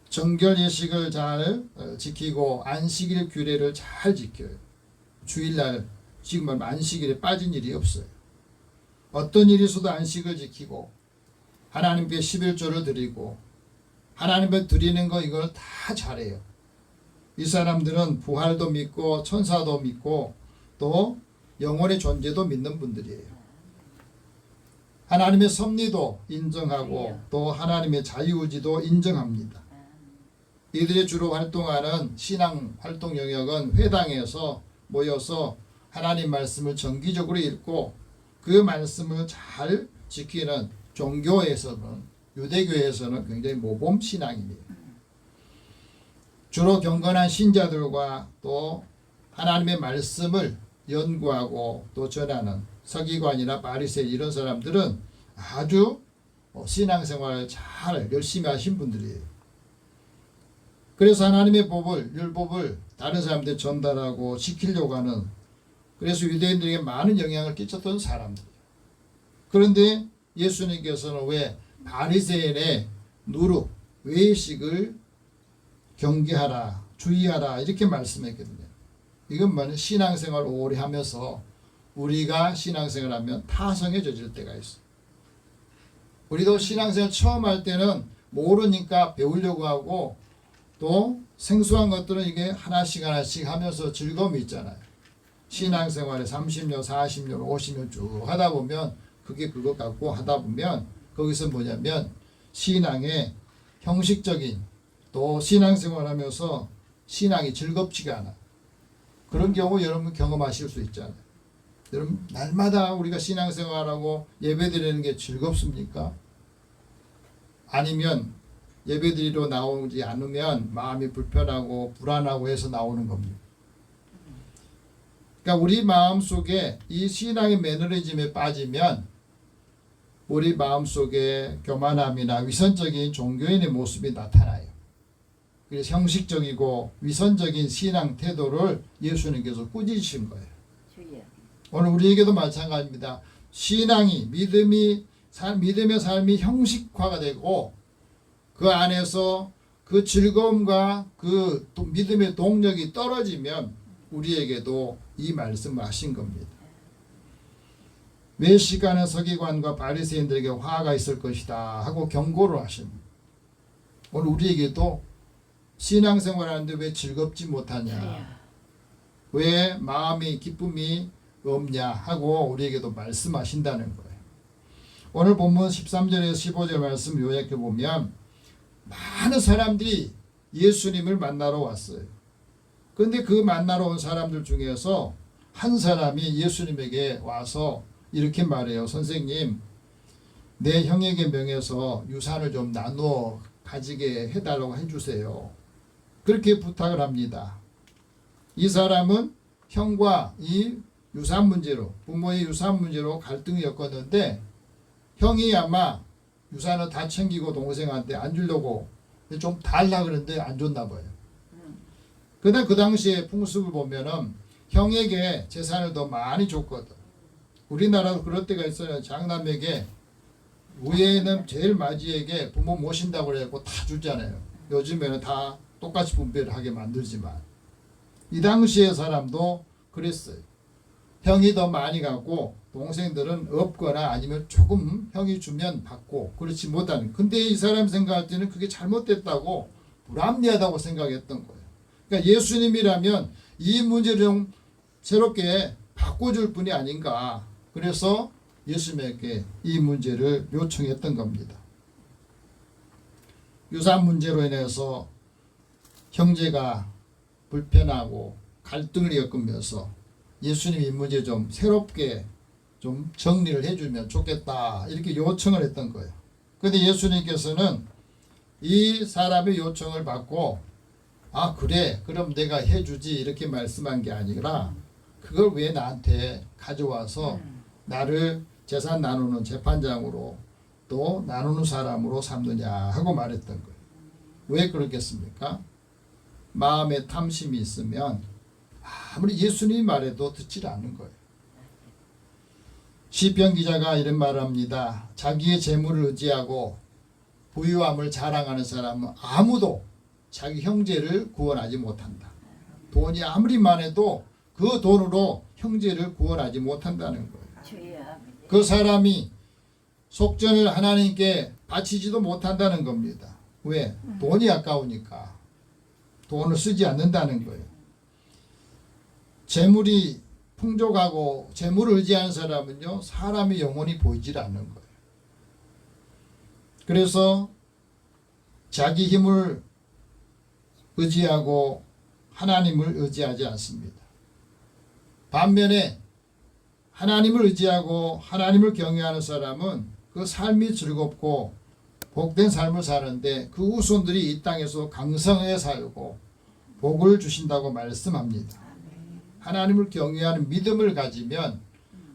정결 예식을 잘 지키고 안식일 규례를 잘 지켜요. 주일날 지금 말하면 안식일에 빠진 일이 없어요. 어떤 일이 있어도 안식을 지키고 하나님께 11조를 드리고 하나님께 드리는 거 이걸 다 잘해요. 이 사람들은 부활도 믿고 천사도 믿고 또 영혼의 존재도 믿는 분들이에요. 하나님의 섭리도 인정하고 또 하나님의 자유의지도 인정합니다. 이들이 주로 활동하는 신앙 활동 영역은 회당에서 모여서 하나님 말씀을 정기적으로 읽고 그 말씀을 잘 지키는 종교에서는 유대교에서는 굉장히 모범 신앙입니다. 주로 경건한 신자들과 또 하나님의 말씀을 연구하고 또 전하는 서기관이나 바리새인 이런 사람들은 아주 신앙생활을 잘 열심히 하신 분들이에요. 그래서 하나님의 법을 율법을 다른 사람들이 전달하고 지키려고 하는, 그래서 유대인들에게 많은 영향을 끼쳤던 사람들이에요. 그런데 예수님께서는 왜 바리새인의 누룩, 외식을 경계하라, 주의하라 이렇게 말씀했거든요. 이건 뭐냐, 신앙생활 오래 하면서 우리가 신앙생활하면 타성에 젖을 때가 있어요. 우리도 신앙생활 처음 할 때는 모르니까 배우려고 하고 또 생소한 것들은 이게 하나씩 하면서 즐거움이 있잖아요. 신앙생활에 30년, 40년, 50년 쭉 하다 보면 그게 그것 갖고 하다 보면 거기서 뭐냐면 신앙의 형식적인 또 신앙생활하면서 신앙이 즐겁지가 않아. 그런 경우 여러분 경험하실 수 있잖아요. 여러분 날마다 우리가 신앙생활하고 예배드리는 게 즐겁습니까? 아니면 예배드리러 나오지 않으면 마음이 불편하고 불안하고 해서 나오는 겁니다. 그러니까 우리 마음속에 이 신앙의 매너리즘에 빠지면 우리 마음속에 교만함이나 위선적인 종교인의 모습이 나타나요. 그래서 형식적이고 위선적인 신앙 태도를 예수님께서 꾸짖으신 거예요. 오늘 우리에게도 마찬가지입니다. 신앙이 믿음의 삶이 형식화가 되고 그 안에서 그 즐거움과 그 믿음의 동력이 떨어지면 우리에게도 이 말씀을 하신 겁니다. 외식하는 서기관과 바리새인들에게 화가 있을 것이다 하고 경고를 하십니다. 오늘 우리에게도 신앙생활하는데 왜 즐겁지 못하냐, 왜 마음이 기쁨이 없냐 하고 우리에게도 말씀하신다는 거예요. 오늘 본문 13절에서 15절 말씀 요약해 보면 많은 사람들이 예수님을 만나러 왔어요. 그런데 그 만나러 온 사람들 중에서 한 사람이 예수님에게 와서 이렇게 말해요. 선생님, 내 형에게 명해서 유산을 좀 나누어 가지게 해달라고 해주세요. 그렇게 부탁을 합니다. 이 사람은 형과 이 유산 문제로, 부모의 유산 문제로 갈등이 엮었는데 형이 아마 유산을 다 챙기고 동생한테 안 주려고 좀 달라 그러는데 안 줬나 봐요. 그러나 그 당시에 풍습을 보면은 형에게 재산을 더 많이 줬거든. 우리나라도 그럴 때가 있어요. 장남에게 위에는 제일 마지에게 부모 모신다고 그래갖고 다 주잖아요. 요즘에는 다 똑같이 분배를 하게 만들지만 이 당시의 사람도 그랬어요. 형이 더 많이 갖고 동생들은 없거나 아니면 조금 형이 주면 받고 그렇지 못하는. 근데 이 사람 생각할 때는 그게 잘못됐다고 불합리하다고 생각했던 거예요. 그러니까 예수님이라면 이 문제를 좀 새롭게 바꿔줄 분이 아닌가. 그래서 예수님에게 이 문제를 요청했던 겁니다. 유산 문제로 인해서 형제가 불편하고 갈등을 겪으면서 예수님이 이 문제 좀 새롭게 좀 정리를 해주면 좋겠다 이렇게 요청을 했던 거예요. 그런데 예수님께서는 이 사람의 요청을 받고 아 그래 그럼 내가 해주지 이렇게 말씀한 게 아니라 그걸 왜 나한테 가져와서 나를 재산 나누는 재판장으로 또 나누는 사람으로 삼느냐 하고 말했던 거예요. 왜 그렇겠습니까? 마음에 탐심이 있으면 아무리 예수님이 말해도 듣지 않는 거예요. 시편 기자가 이런 말을 합니다. 자기의 재물을 의지하고 부유함을 자랑하는 사람은 아무도 자기 형제를 구원하지 못한다. 돈이 아무리 많아도 그 돈으로 형제를 구원하지 못한다는 거예요. 그 사람이 속전을 하나님께 바치지도 못한다는 겁니다. 왜? 돈이 아까우니까. 돈을 쓰지 않는다는 거예요. 재물이 풍족하고 재물을 의지하는 사람은요, 사람이 영혼이 보이질 않는 거예요. 그래서 자기 힘을 의지하고 하나님을 의지하지 않습니다. 반면에 하나님을 의지하고 하나님을 경외하는 사람은 그 삶이 즐겁고 복된 삶을 사는데 그 후손들이 이 땅에서 강성하게 살고 복을 주신다고 말씀합니다. 하나님을 경외하는 믿음을 가지면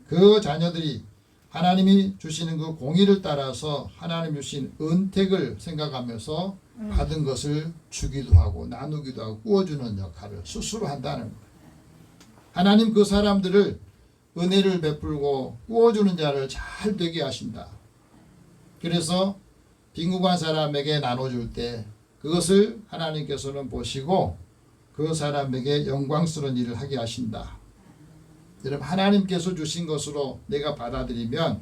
그 자녀들이 하나님이 주시는 그 공의를 따라서 하나님 주신 은택을 생각하면서 받은 것을 주기도 하고 나누기도 하고 꾸어주는 역할을 스스로 한다는 거예요. 하나님 그 사람들을 은혜를 베풀고 꾸어주는 자를 잘 되게 하신다. 그래서 빈궁한 사람에게 나눠줄 때 그것을 하나님께서는 보시고 그 사람에게 영광스러운 일을 하게 하신다. 여러분 하나님께서 주신 것으로 내가 받아들이면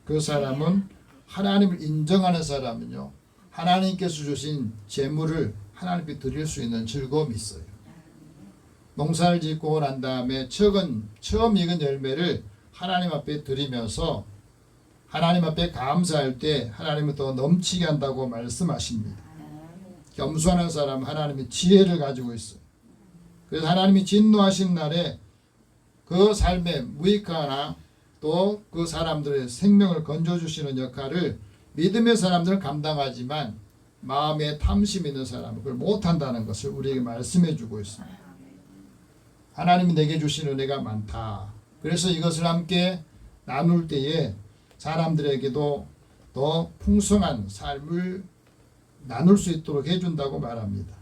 그 사람은 하나님을 인정하는 사람은요. 하나님께서 주신 재물을 하나님께 드릴 수 있는 즐거움이 있어요. 농사를 짓고 난 다음에 처음 익은 열매를 하나님 앞에 드리면서 하나님 앞에 감사할 때 하나님은 더 넘치게 한다고 말씀하십니다. 겸손한 사람은 하나님의 지혜를 가지고 있어요. 그래서 하나님이 진노하신 날에 그 삶에 무익하나 또 그 사람들의 생명을 건져주시는 역할을 믿음의 사람들은 감당하지만 마음에 탐심 있는 사람은 그걸 못한다는 것을 우리에게 말씀해 주고 있습니다. 하나님이 내게 주신 은혜가 많다. 그래서 이것을 함께 나눌 때에 사람들에게도 더 풍성한 삶을 나눌 수 있도록 해준다고 말합니다.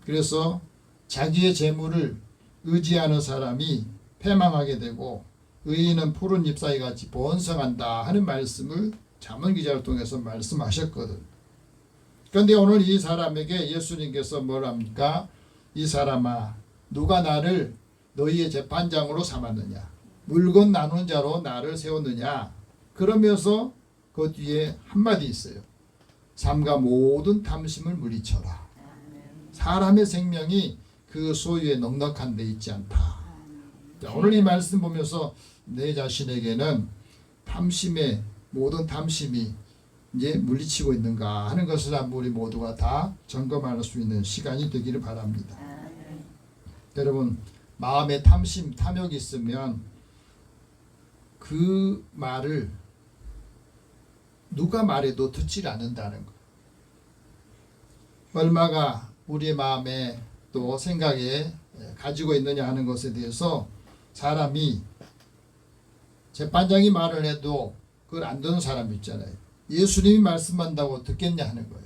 그래서 자기의 재물을 의지하는 사람이 패망하게 되고 의인은 푸른 잎사귀 같이 번성한다 하는 말씀을 잠언 기자를 통해서 말씀하셨거든. 그런데 오늘 이 사람에게 예수님께서 뭐랍니까? 이 사람아, 누가 나를 너희의 재판장으로 삼았느냐? 물건 나눈 자로 나를 세웠느냐? 그러면서 그 뒤에 한마디 있어요. 삼가 모든 탐심을 물리쳐라. 사람의 생명이 그 소유에 넉넉한 데 있지 않다. 자, 오늘 이 말씀 보면서 내 자신에게는 탐심의 모든 탐심이 이제 물리치고 있는가 하는 것을 한번 우리 모두가 다 점검할 수 있는 시간이 되기를 바랍니다. 여러분, 마음에 탐심, 탐욕이 있으면 그 말을 누가 말해도 듣지 않는다는 것. 얼마가 우리의 마음에 또 생각에 가지고 있느냐 하는 것에 대해서 사람이 재판장이 말을 해도 그걸 안 듣는 사람이 있잖아요. 예수님이 말씀한다고 듣겠냐 하는 거예요.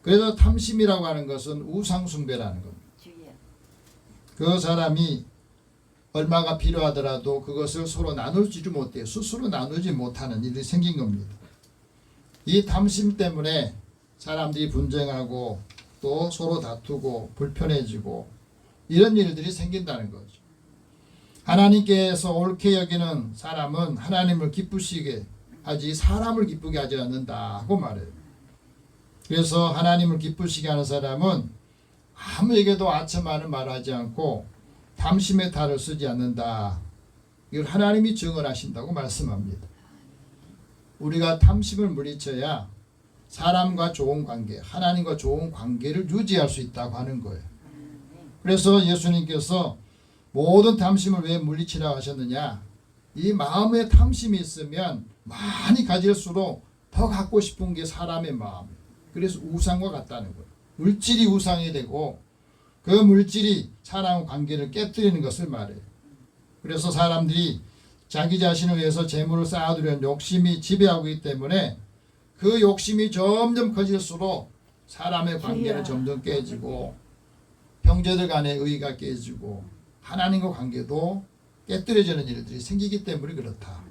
그래서 탐심이라고 하는 것은 우상숭배라는 겁니다. 그 사람이 얼마가 필요하더라도 그것을 서로 나누지 못해요. 스스로 나누지 못하는 일이 생긴 겁니다. 이 탐심 때문에 사람들이 분쟁하고 또 서로 다투고 불편해지고 이런 일들이 생긴다는 거죠. 하나님께서 옳게 여기는 사람은 하나님을 기쁘시게 하지 사람을 기쁘게 하지 않는다고 말해요. 그래서 하나님을 기쁘시게 하는 사람은 아무에게도 아첨하는 말하지 않고 탐심의 탈을 쓰지 않는다. 이걸 하나님이 증언하신다고 말씀합니다. 우리가 탐심을 물리쳐야 사람과 좋은 관계, 하나님과 좋은 관계를 유지할 수 있다고 하는 거예요. 그래서 예수님께서 모든 탐심을 왜 물리치라고 하셨느냐? 이 마음에 탐심이 있으면 많이 가질수록 더 갖고 싶은 게 사람의 마음이에요. 그래서 우상과 같다는 거예요. 물질이 우상이 되고 그 물질이 사람 관계를 깨뜨리는 것을 말해요. 그래서 사람들이 자기 자신을 위해서 재물을 쌓아두려는 욕심이 지배하고 있기 때문에 그 욕심이 점점 커질수록 사람의 관계는 점점 깨지고 형제들 간의 의의가 깨지고 하나님과 관계도 깨뜨려지는 일들이 생기기 때문에 그렇다.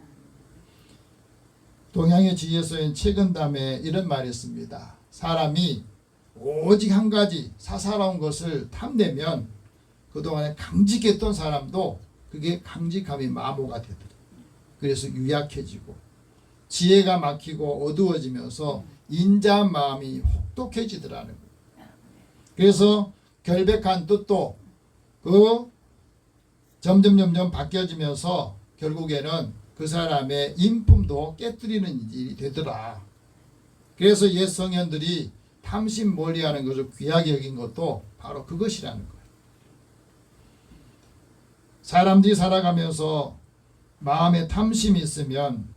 동양의 지혜서인 책은담에 이런 말이 있습니다. 사람이 오직 한 가지 사사로운 것을 탐내면 그동안에 강직했던 사람도 그게 강직함이 마모가 되더라. 그래서 유약해지고 지혜가 막히고 어두워지면서 인자한 마음이 혹독해지더라는 거예요. 그래서 결백한 뜻도 그 점점 바뀌어지면서 결국에는 그 사람의 인품도 깨뜨리는 일이 되더라. 그래서 옛 성현들이 탐심 멀리하는 것을 귀하게 여긴 것도 바로 그것이라는 거예요. 사람들이 살아가면서 마음에 탐심이 있으면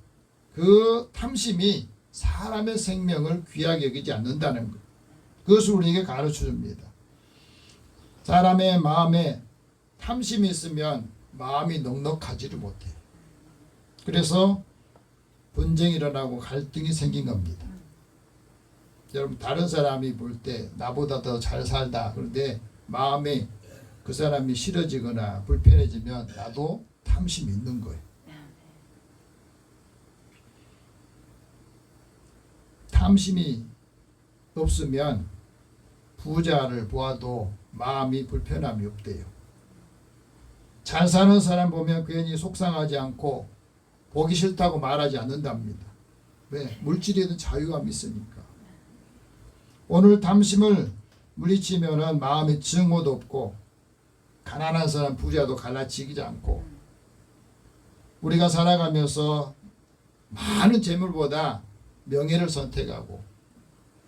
그 탐심이 사람의 생명을 귀하게 여기지 않는다는 것. 그것을 우리에게 가르쳐 줍니다. 사람의 마음에 탐심이 있으면 마음이 넉넉하지를 못해요. 그래서 분쟁이 일어나고 갈등이 생긴 겁니다. 여러분, 다른 사람이 볼 때 나보다 더 잘 살다 그런데 마음에 그 사람이 싫어지거나 불편해지면 나도 탐심이 있는 거예요. 탐심이 없으면 부자를 보아도 마음이 불편함이 없대요. 잘 사는 사람 보면 괜히 속상하지 않고 보기 싫다고 말하지 않는답니다. 왜? 물질에는 자유함이 있으니까. 오늘 탐심을 물리치면은 마음에 증오도 없고 가난한 사람 부자도 갈라치지 않고 우리가 살아가면서 많은 재물보다 명예를 선택하고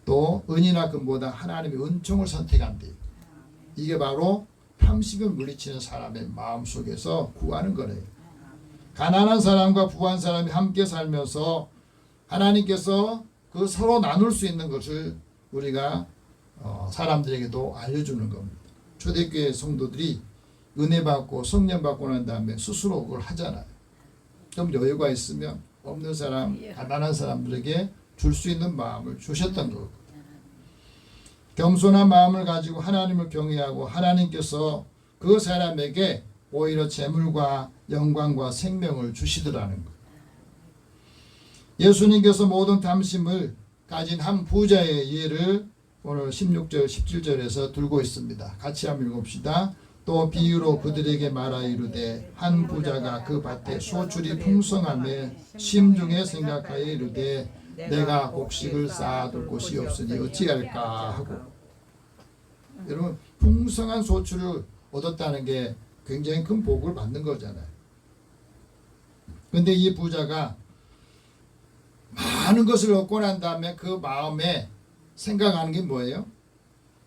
또 은이나 금보다 하나님의 은총을 선택한대요. 이게 바로 탐심을 물리치는 사람의 마음속에서 구하는 거래요. 가난한 사람과 부한 사람이 함께 살면서 하나님께서 그 서로 나눌 수 있는 것을 우리가 사람들에게도 알려주는 겁니다. 초대교회 성도들이 은혜 받고 성령 받고 난 다음에 스스로 그걸 하잖아요. 좀 여유가 있으면 없는 사람, 가난한 사람들에게 줄 수 있는 마음을 주셨던 거고, 겸손한 마음을 가지고 하나님을 경외하고 하나님께서 그 사람에게 오히려 재물과 영광과 생명을 주시더라는 거예요. 예수님께서 모든 탐심을 가진 한 부자의 예를 오늘 16절 17절에서 들고 있습니다. 같이 한번 읽읍시다. 또 비유로 그들에게 말하 이르되 한 부자가 그 밭에 소출이 풍성함에 심중에 생각하여 이르되 내가 곡식을 쌓아둘 곳이 없으니 어찌할까 하고. 여러분, 풍성한 소출을 얻었다는 게 굉장히 큰 복을 받는 거잖아요. 근데 이 부자가 많은 것을 얻고 난 다음에 그 마음에 생각하는 게 뭐예요?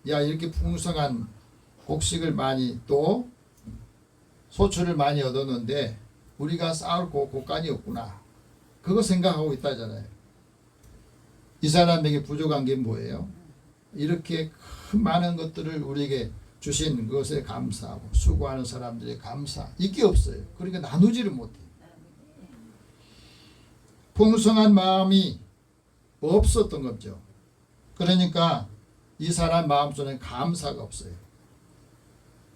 야, 이렇게 풍성한 곡식을 많이 또 소출을 많이 얻었는데 우리가 쌓을 곳간이 없구나. 그거 생각하고 있다잖아요. 이 사람에게 부족한 게 뭐예요? 이렇게 큰 많은 것들을 우리에게 주신 것에 감사하고 수고하는 사람들의 감사, 이게 없어요. 그러니까 나누지를 못해요. 풍성한 마음이 없었던 거죠. 그러니까 이 사람 마음속에 감사가 없어요.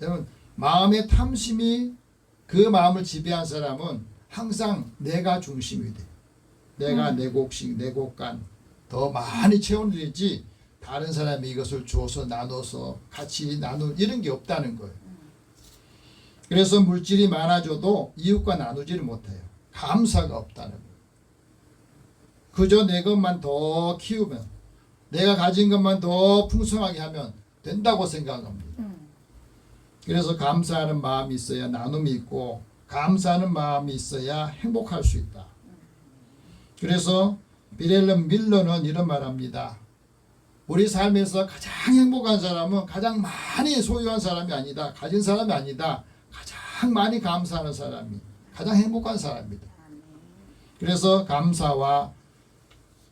여러분, 마음의 탐심이 그 마음을 지배한 사람은 항상 내가 중심이 돼. 내가 내 곡식, 내 곡간 더 많이 채워내지 다른 사람이 이것을 줘서 나눠서 같이 나누 이런 게 없다는 거예요. 그래서 물질이 많아져도 이웃과 나누지를 못해요. 감사가 없다는 거예요. 그저 내 것만 더 키우면, 내가 가진 것만 더 풍성하게 하면 된다고 생각합니다. 그래서 감사하는 마음이 있어야 나눔이 있고, 감사하는 마음이 있어야 행복할 수 있다. 그래서 비렐름 밀러는 이런 말합니다. 우리 삶에서 가장 행복한 사람은 가장 많이 소유한 사람이 아니다. 가진 사람이 아니다. 가장 많이 감사하는 사람이 가장 행복한 사람입니다. 그래서 감사와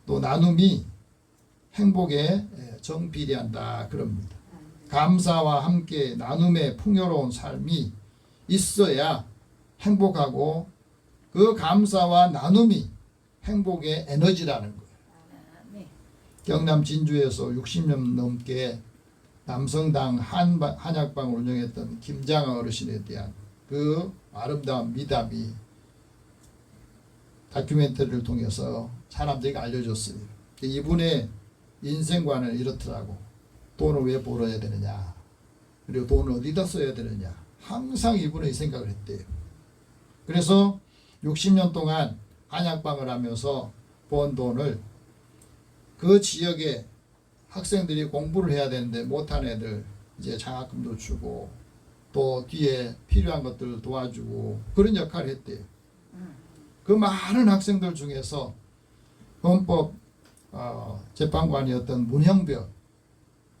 또 나눔이 행복에 정비례한다 그럽니다. 감사와 함께 나눔의 풍요로운 삶이 있어야 행복하고, 그 감사와 나눔이 행복의 에너지라는 거예요. 경남 진주에서 60년 넘게 남성당 한약방을 운영했던 김장하 어르신에 대한 그 아름다운 미담이 다큐멘터리를 통해서 사람들에게 알려졌어요. 이분의 인생관은 이렇더라고. 돈을 왜 벌어야 되느냐, 그리고 돈을 어디다 써야 되느냐, 항상 이분은 이 생각을 했대요. 그래서 60년 동안 한약방을 하면서 번 돈을 그 지역에 학생들이 공부를 해야 되는데 못한 애들 이제 장학금도 주고 또 뒤에 필요한 것들을 도와주고 그런 역할을 했대요. 그 많은 학생들 중에서 헌법 재판관이었던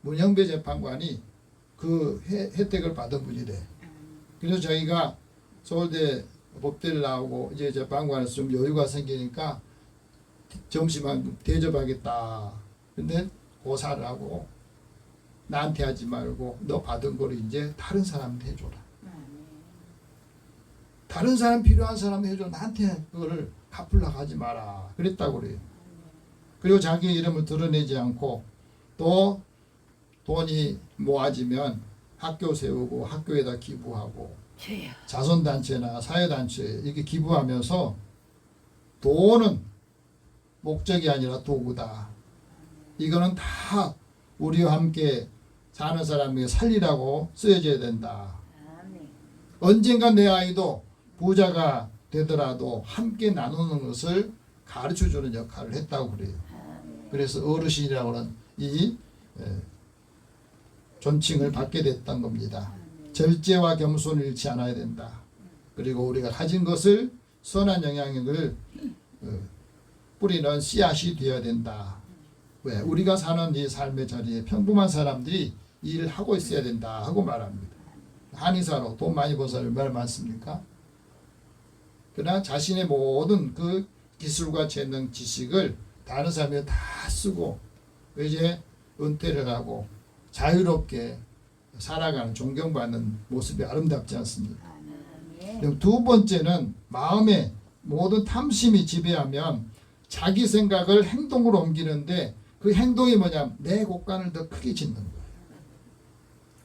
문형배 재판관이 그 혜택을 받은 분이래. 그래서 저희가 서울대 법대를 나오고 이제 재판관에서 좀 여유가 생기니까 점심만 대접하겠다. 근데 고사를 하고 나한테 하지 말고 너 받은 거를 이제 다른 사람한테 해줘라. 다른 사람 필요한 사람한테 해줘. 나한테 그거를 갚으려고 하지 마라. 그랬다고 그래요. 그리고 자기 이름을 드러내지 않고 또 돈이 모아지면 학교 세우고 학교에다 기부하고 자선단체나 사회단체에 이렇게 기부하면서 돈은 목적이 아니라 도구다. 이거는 다 우리와 함께 사는 사람에게 살리라고 쓰여져야 된다. 언젠가 내 아이도 부자가 되더라도 함께 나누는 것을 가르쳐주는 역할을 했다고 그래요. 그래서 어르신이라고 하는 이 존칭을 받게 됐던 겁니다. 절제와 겸손을 잃지 않아야 된다. 그리고 우리가 가진 것을 선한 영향력을 뿌리는 씨앗이 되어야 된다. 왜? 우리가 사는 이 삶의 자리에 평범한 사람들이 일을 하고 있어야 된다 하고 말합니다. 한의사로 돈 많이 번 사람이 얼마나 많습니까? 그러나 자신의 모든 그 기술과 재능, 지식을 다른 사람이 다 쓰고 이제 은퇴를 하고 자유롭게 살아가는 존경받는 모습이 아름답지 않습니까? 두 번째는 마음에 모든 탐심이 지배하면 자기 생각을 행동으로 옮기는데 그 행동이 뭐냐면 내 곳간을 더 크게 짓는 거예요.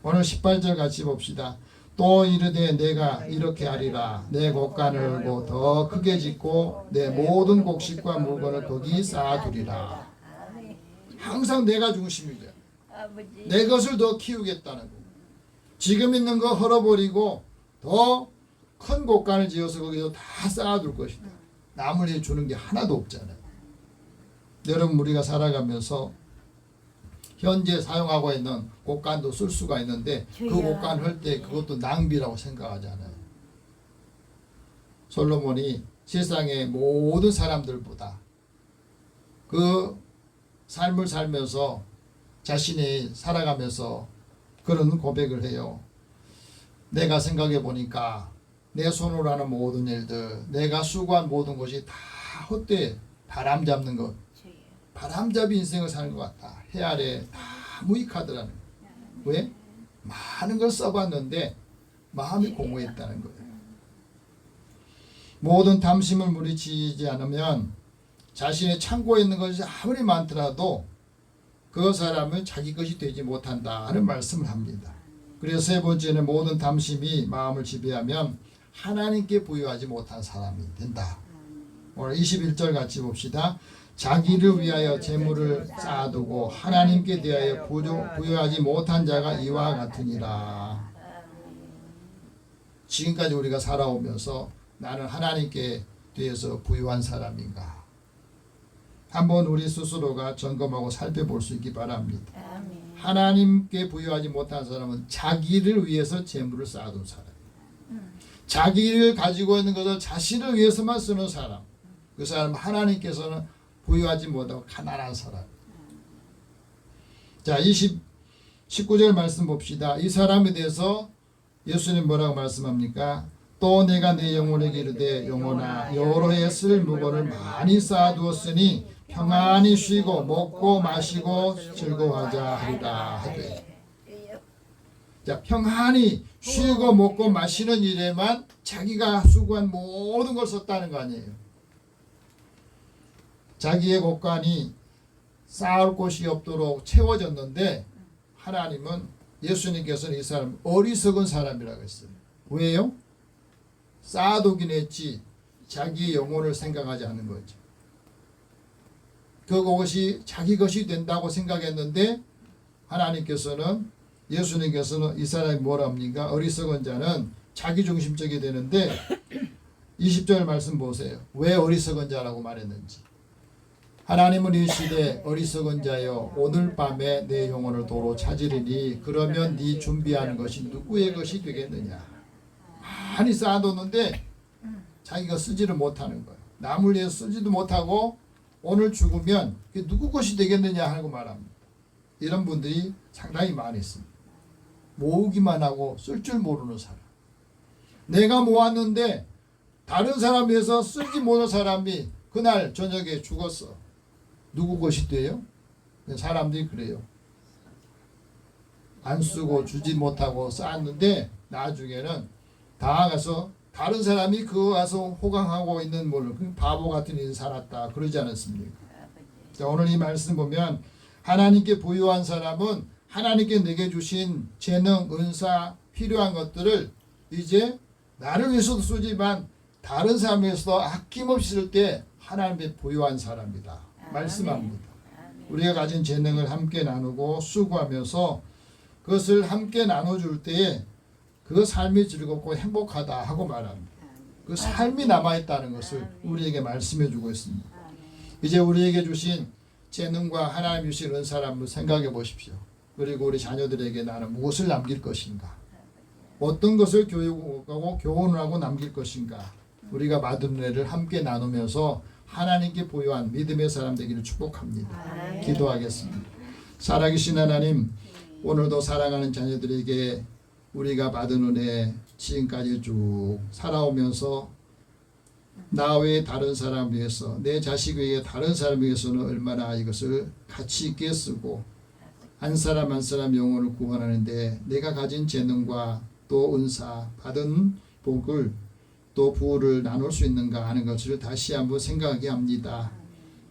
오늘 18절 같이 봅시다. 또 이르되 내가 이렇게 하리라. 내 곳간을 열고 더 크게 짓고 내 모든 곡식과 물건을 거기 쌓아두리라. 항상 내가 중심이 돼요. 내 것을 더 키우겠다는 거. 지금 있는 거 헐어버리고 더 큰 곳간을 지어서 거기서 다 쌓아둘 것이다. 남을 주는 게 하나도 없잖아요. 여러분 우리가 살아가면서 현재 사용하고 있는 곳간도 쓸 수가 있는데 그 곳간 할 때 그것도 낭비라고 생각하잖아요. 솔로몬이 세상의 모든 사람들보다 그 삶을 살면서 자신이 살아가면서 그런 고백을 해요. 내가 생각해 보니까 내 손으로 하는 모든 일들, 내가 수고한 모든 것이 다 헛되이 바람 잡는 것, 바람잡이 인생을 사는 것 같다. 해 아래 다 무익하더라는 거예요. 왜? 많은 걸 써봤는데 마음이 공허했다는 거예요. 모든 탐심을 물리치지 않으면 자신의 창고에 있는 것이 아무리 많더라도 그 사람은 자기 것이 되지 못한다 하는 말씀을 합니다. 그래서 세 번째는 모든 탐심이 마음을 지배하면 하나님께 부여하지 못한 사람이 된다. 오늘 21절 같이 봅시다. 자기를 위하여 재물을 쌓아두고 하나님께 대하여 부여하지 못한 자가 이와 같으니라. 지금까지 우리가 살아오면서 나는 하나님께 대해서 부여한 사람인가? 한번 우리 스스로가 점검하고 살펴볼 수 있기 바랍니다. 하나님께 부여하지 못한 사람은 자기를 위해서 재물을 쌓아둔 사람. 자기를 가지고 있는 것을 자신을 위해서만 쓰는 사람. 그 사람은 하나님께서는 부여하지 못하고 가난한 사람. 자, 19절 말씀 봅시다. 이 사람에 대해서 예수님 뭐라고 말씀합니까? 또 내가 내 영혼에게 이르되 영혼아 여러 해 쓸 물건을 많이 쌓아두었으니 평안히 쉬고 먹고 마시고 즐거워하자 하리라 하되. 자, 평안히 쉬고 먹고 마시는 일에만 자기가 수고한 모든 걸 썼다는 거 아니에요. 자기의 곳간이 쌓을 곳이 없도록 채워졌는데 하나님은 예수님께서는 이 사람 어리석은 사람이라고 했어요. 왜요? 쌓아두긴 했지 자기의 영혼을 생각하지 않는 거죠. 그것이 자기 것이 된다고 생각했는데 하나님께서는 예수님께서는 이 사람이 뭐라 합니까? 어리석은 자는 자기중심적이 되는데 20절 말씀 보세요. 왜 어리석은 자라고 말했는지. 하나님은 이르시되 어리석은 자여 오늘 밤에 내 영혼을 도로 찾으리니 그러면 네 준비하는 것이 누구의 것이 되겠느냐. 많이 쌓아뒀는데 자기가 쓰지를 못하는 거예요. 남을 위해서 쓰지도 못하고 오늘 죽으면 그게 누구 것이 되겠느냐 하고 말합니다. 이런 분들이 상당히 많이 있습니다. 모으기만 하고 쓸 줄 모르는 사람. 내가 모았는데 다른 사람 위해서 쓰지 못한 사람이 그날 저녁에 죽었어. 누구 것이 돼요? 사람들이 그래요. 안 쓰고 주지 못하고 쌓았는데 나중에는 다 가서 다른 사람이 그거 가서 호강하고 있는 뭘 바보 같은 인생 살았다 그러지 않았습니까? 자, 오늘 이 말씀 보면 하나님께 부여한 사람은 하나님께 내게 주신 재능, 은사, 필요한 것들을 이제 나를 위해서도 쓰지만 다른 사람 위해서도 아낌없이 쓸 때 하나님께 부여한 사람이다. 말씀합니다. 우리가 가진 재능을 함께 나누고 수고하면서 그것을 함께 나눠줄 때에 그 삶이 즐겁고 행복하다 하고 말합니다. 그 삶이 남아있다는 것을 우리에게 말씀해 주고 있습니다. 이제 우리에게 주신 재능과 하나님 주신 은사를 한번 생각해 보십시오. 그리고 우리 자녀들에게 나는 무엇을 남길 것인가? 어떤 것을 교육하고 교훈을 하고 남길 것인가? 우리가 받은 은혜를 함께 나누면서 하나님께 부여한 믿음의 사람 되기를 축복합니다. 기도하겠습니다. 살아계신 하나님, 오늘도 사랑하는 자녀들에게 우리가 받은 은혜 지금까지 쭉 살아오면서 나 외에 다른 사람 위해서 내 자식 외에 다른 사람 위해서는 얼마나 이것을 가치 있게 쓰고 한 사람 한 사람 영혼을 구원하는데 내가 가진 재능과 또 은사 받은 복을 또 부를 나눌 수 있는가 하는 것을 다시 한번 생각하게 합니다.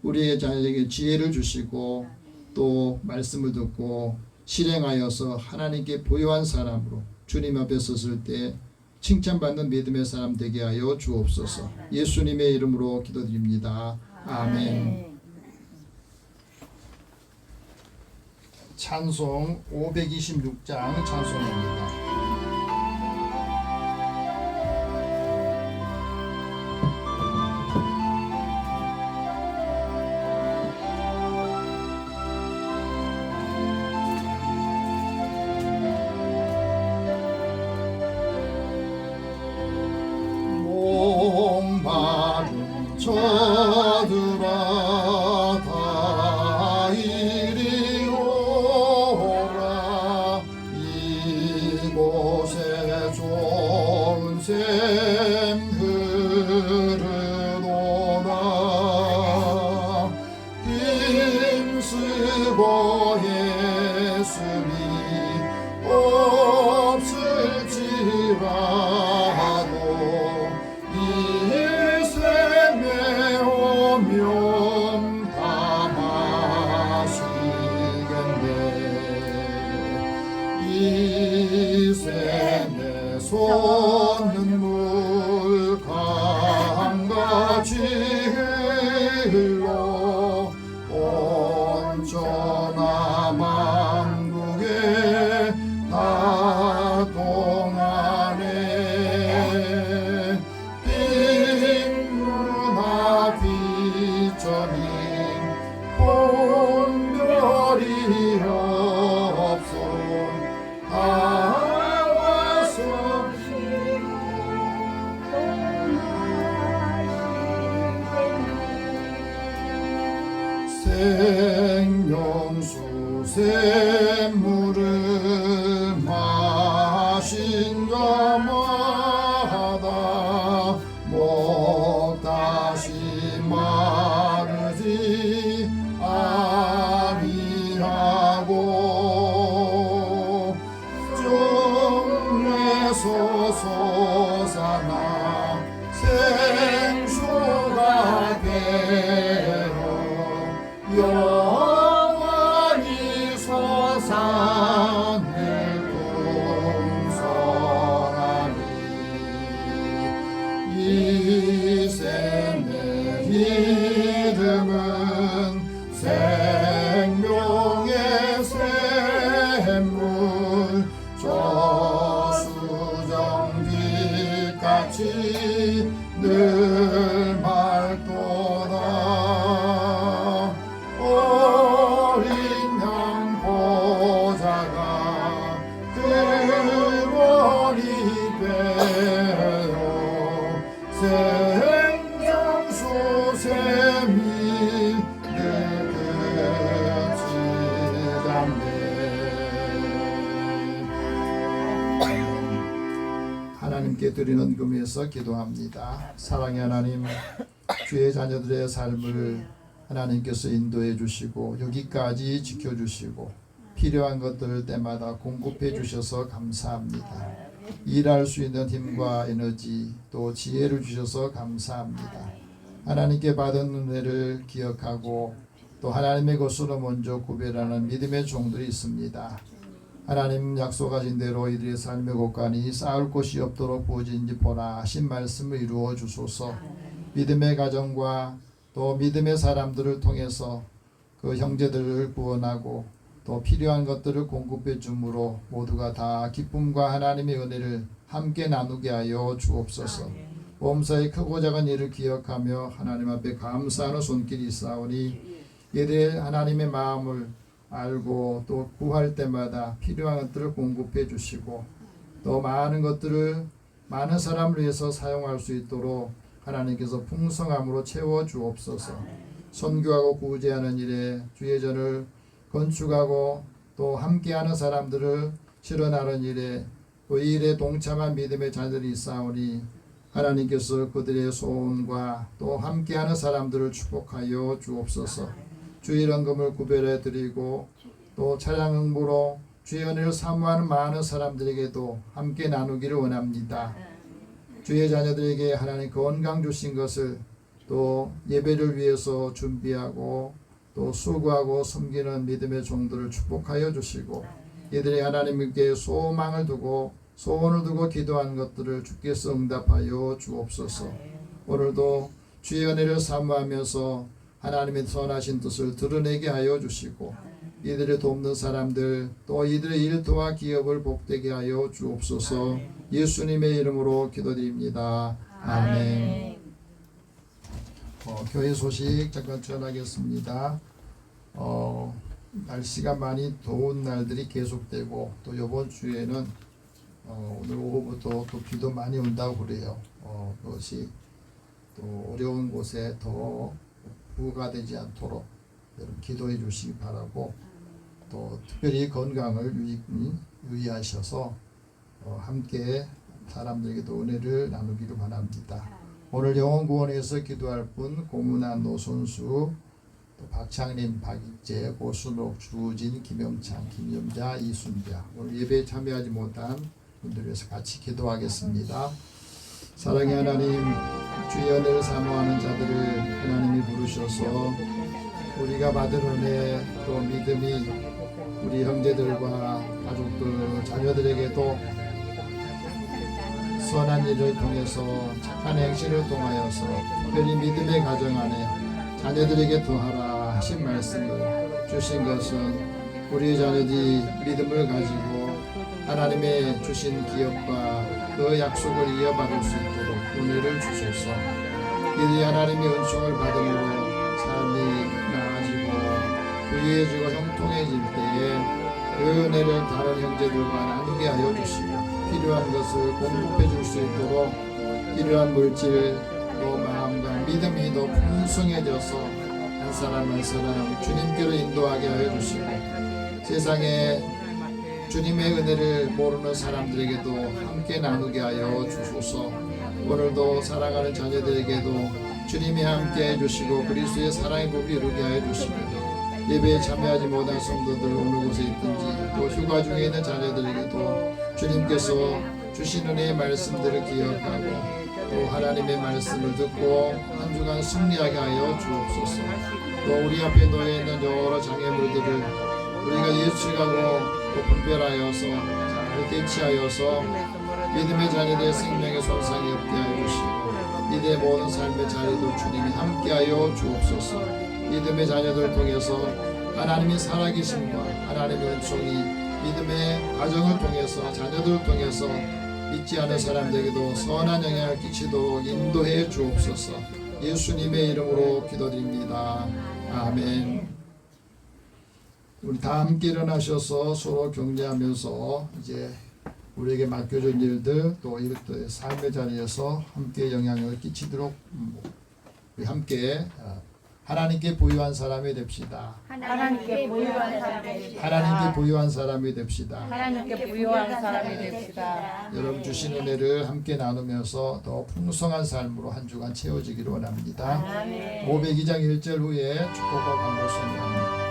우리의 자녀에게 지혜를 주시고 또 말씀을 듣고 실행하여서 하나님께 부요한 사람으로 주님 앞에 섰을 때 칭찬받는 믿음의 사람 되게 하여 주옵소서. 예수님의 이름으로 기도드립니다. 아멘. 찬송 526장 찬송입니다. 목마른 저들아 다 이리 오라. 이곳에 좋은 샘 흐르노라. 힘쓰고 예수님 없을지라도 이 샘에 오면 다 마시겠네. 이 샘에 솟는 물 강같이 흘러 온전한 만국에 다 동하네. 빈누나 비천인 본별이 없어 다 와서 생명수 샘물을 마신 자마다 목 다시 마르지 아니하고 정에서 솟아나 생수가 되어 영원히 솟아늘 풍성하니. 이 샘의 이름은 생명의 샘물 저수정빛같이 늘 맑도다. 어린 양 보자가 그머리 빼어 생정수 샘이 늘 끝이 잡네. 하나님께 드리는 금에서 기도합니다. 사랑의 하나님, 주의 자녀들의 삶을 하나님께서 인도해 주시고 여기까지 지켜주시고 필요한 것들을 때마다 공급해 주셔서 감사합니다. 일할 수 있는 힘과 에너지 또 지혜를 주셔서 감사합니다. 하나님께 받은 은혜를 기억하고 또 하나님의 것으로 먼저 구별하는 믿음의 종들이 있습니다. 하나님 약속하신 대로 이들의 삶의 곳간이 쌓을 곳이 없도록 부어진지 보라 하신 말씀을 이루어 주소서. 믿음의 가정과 또 믿음의 사람들을 통해서 그 형제들을 구원하고 또 필요한 것들을 공급해 주므로 모두가 다 기쁨과 하나님의 은혜를 함께 나누게 하여 주옵소서. 범사의 크고 작은 일을 기억하며 하나님 앞에 감사하는 손길이 있사오니 이들의 하나님의 마음을 알고 또 구할 때마다 필요한 것들을 공급해 주시고 또 많은 것들을 많은 사람을 위해서 사용할 수 있도록 하나님께서 풍성함으로 채워 주옵소서. 선교하고 구제하는 일에 주의 전을 건축하고 또 함께하는 사람들을 실현하는 일에 또 이 일에 동참한 믿음의 자들이 있사오니 하나님께서 그들의 소원과 또 함께하는 사람들을 축복하여 주옵소서. 주일 헌금을 구별해 드리고 또 찬양 흥부로 주의 은혜를 사모하는 많은 사람들에게도 함께 나누기를 원합니다. 주의 자녀들에게 하나님 건강 주신 것을 또 예배를 위해서 준비하고 또 수고하고 섬기는 믿음의 종들을 축복하여 주시고, 이들이 하나님께 소망을 두고 소원을 두고 기도한 것들을 주께서 응답하여 주옵소서. 오늘도 주의 은혜를 사모하면서 하나님의 선하신 뜻을 드러내게 하여 주시고, 이들을 돕는 사람들 또 이들의 일터와 기업을 복되게 하여 주옵소서. 예수님의 이름으로 기도드립니다. 아멘. 교회 소식 잠깐 전하겠습니다. 날씨가 많이 더운 날들이 계속되고, 또 이번 주에는 오늘 오후부터 또 비도 많이 온다고 그래요. 그것이 또 어려운 곳에 더 부가 되지 않도록 여러분 기도해 주시기 바라고, 또 특별히 건강을 유의하셔서 함께 사람들에게도 은혜를 나누기를 바랍니다. 오늘 영혼구원에서 기도할 분 고문한 노선수, 또 박창림, 박익재, 고순옥, 주진, 김영창, 김영자, 이순자, 오늘 예배에 참여하지 못한 분들 위해서 같이 기도하겠습니다. 사랑의 하나님, 주의 은혜를 사모하는 자들을 하나님이 부르셔서 우리가 받은 은혜 또 믿음이 우리 형제들과 가족들, 자녀들에게도 선한 일을 통해서 착한 행실을 통하여서 특별히 믿음의 가정 안에 자녀들에게 더하라 하신 말씀을 주신 것은 우리 자녀들이 믿음을 가지고 하나님의 주신 기업과 그 약속을 이어받을 수 있도록 은혜를 주소서. 이들이 하나님의 은총을 받음으로 삶이 나아지고 부유해지고 형통해질 때에 그 은혜를 다른 형제들과 나누게 하여 주시고, 필요한 것을 공급해 줄 수 있도록 필요한 물질 또 마음과 믿음이 더 풍성해져서 한 사람 한 사람 주님께로 인도하게 하여 주시고, 세상에 주님의 은혜를 모르는 사람들에게도 함께 나누게 하여 주소서. 오늘도 사랑하는 자녀들에게도 주님이 함께 해주시고 그리스도의 사랑의 법이 이루게 하여 주시고, 예배에 참여하지 못한 성도들 어느 곳에 있든지 또 휴가 중에 있는 자녀들에게도 주님께서 주신 은혜의 말씀들을 기억하고 또 하나님의 말씀을 듣고 한 주간 승리하게 하여 주옵소서. 또 우리 앞에 놓여 있는 여러 장애물들을 우리가 예측하고 또 분별하여서 잘 대치하여서 믿음의 자녀들의 생명에 손상이 없게 하여 주시고, 이들의 모든 삶의 자리도 주님이 함께하여 주옵소서. 믿음의 자녀들 통해서 하나님의 살아계심과 하나님의 은총이 믿음의 가정을 통해서 자녀들을 통해서 믿지 않은 사람들에게도 선한 영향을 끼치도록 인도해 주옵소서. 예수님의 이름으로 기도드립니다. 아멘. 우리 다 함께 일어나셔서 서로 격려하면서 이제 우리에게 맡겨진 일들 또 이것들의 삶의 자리에서 함께 영향을 끼치도록 우리 함께 하나님께 부유한 사람이 됩시다. 하나님께 부유한 사람이 됩시다. 하나님께 부유한 사람이 됩시다. 하나님께 부유한 사람이 됩시다. 여러분 주신 은혜를 함께 나누면서 더 풍성한 삶으로 한 주간 채워지기를 원합니다. 아멘. 502장 1절 후에 축복과 감도 선언합니다.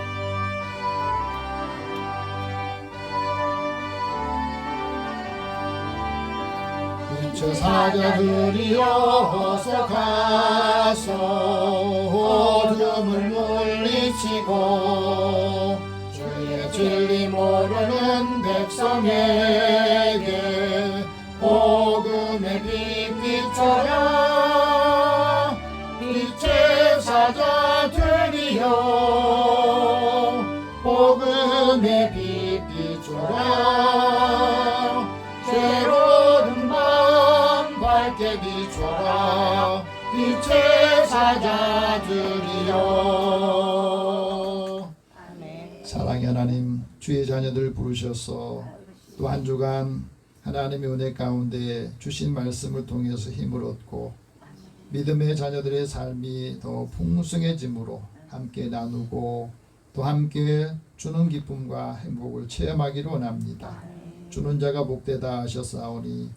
빛의 사자들이여 어서 가서 어둠을 물리치고 주의 진리 모르는 백성에게 복음의 빛 비춰라. 빛의 사자들이여 복음의 빛 비춰라. 새로운 밤 밝게 비춰라. 빛의 사자들이여. 사랑의 하나님, 주의 자녀들 부르셔서 또 한 주간 하나님의 은혜 가운데 주신 말씀을 통해서 힘을 얻고 믿음의 자녀들의 삶이 더 풍성해짐으로 함께 나누고 또 함께 주는 기쁨과 행복을 체험하기를 원합니다. 주는 자가 복되다 하셨사오니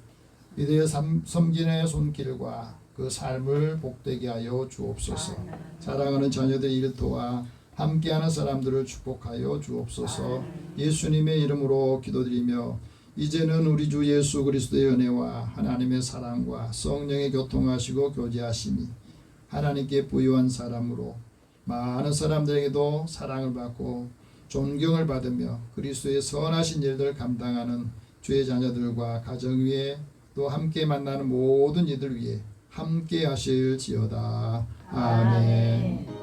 이들의 섬기는 손길과 그 삶을 복되게 하여 주옵소서. 사랑하는 자녀들의 일터와 함께하는 사람들을 축복하여 주옵소서. 예수님의 이름으로 기도드리며 이제는 우리 주 예수 그리스도의 은혜와 하나님의 사랑과 성령의 교통하시고 교제하심이 하나님께 부유한 사람으로 많은 사람들에게도 사랑을 받고 존경을 받으며 그리스도의 선하신 일들 감당하는 주의 자녀들과 가정 위에 또 함께 만나는 모든 이들 위해 함께 하실지어다. 아멘.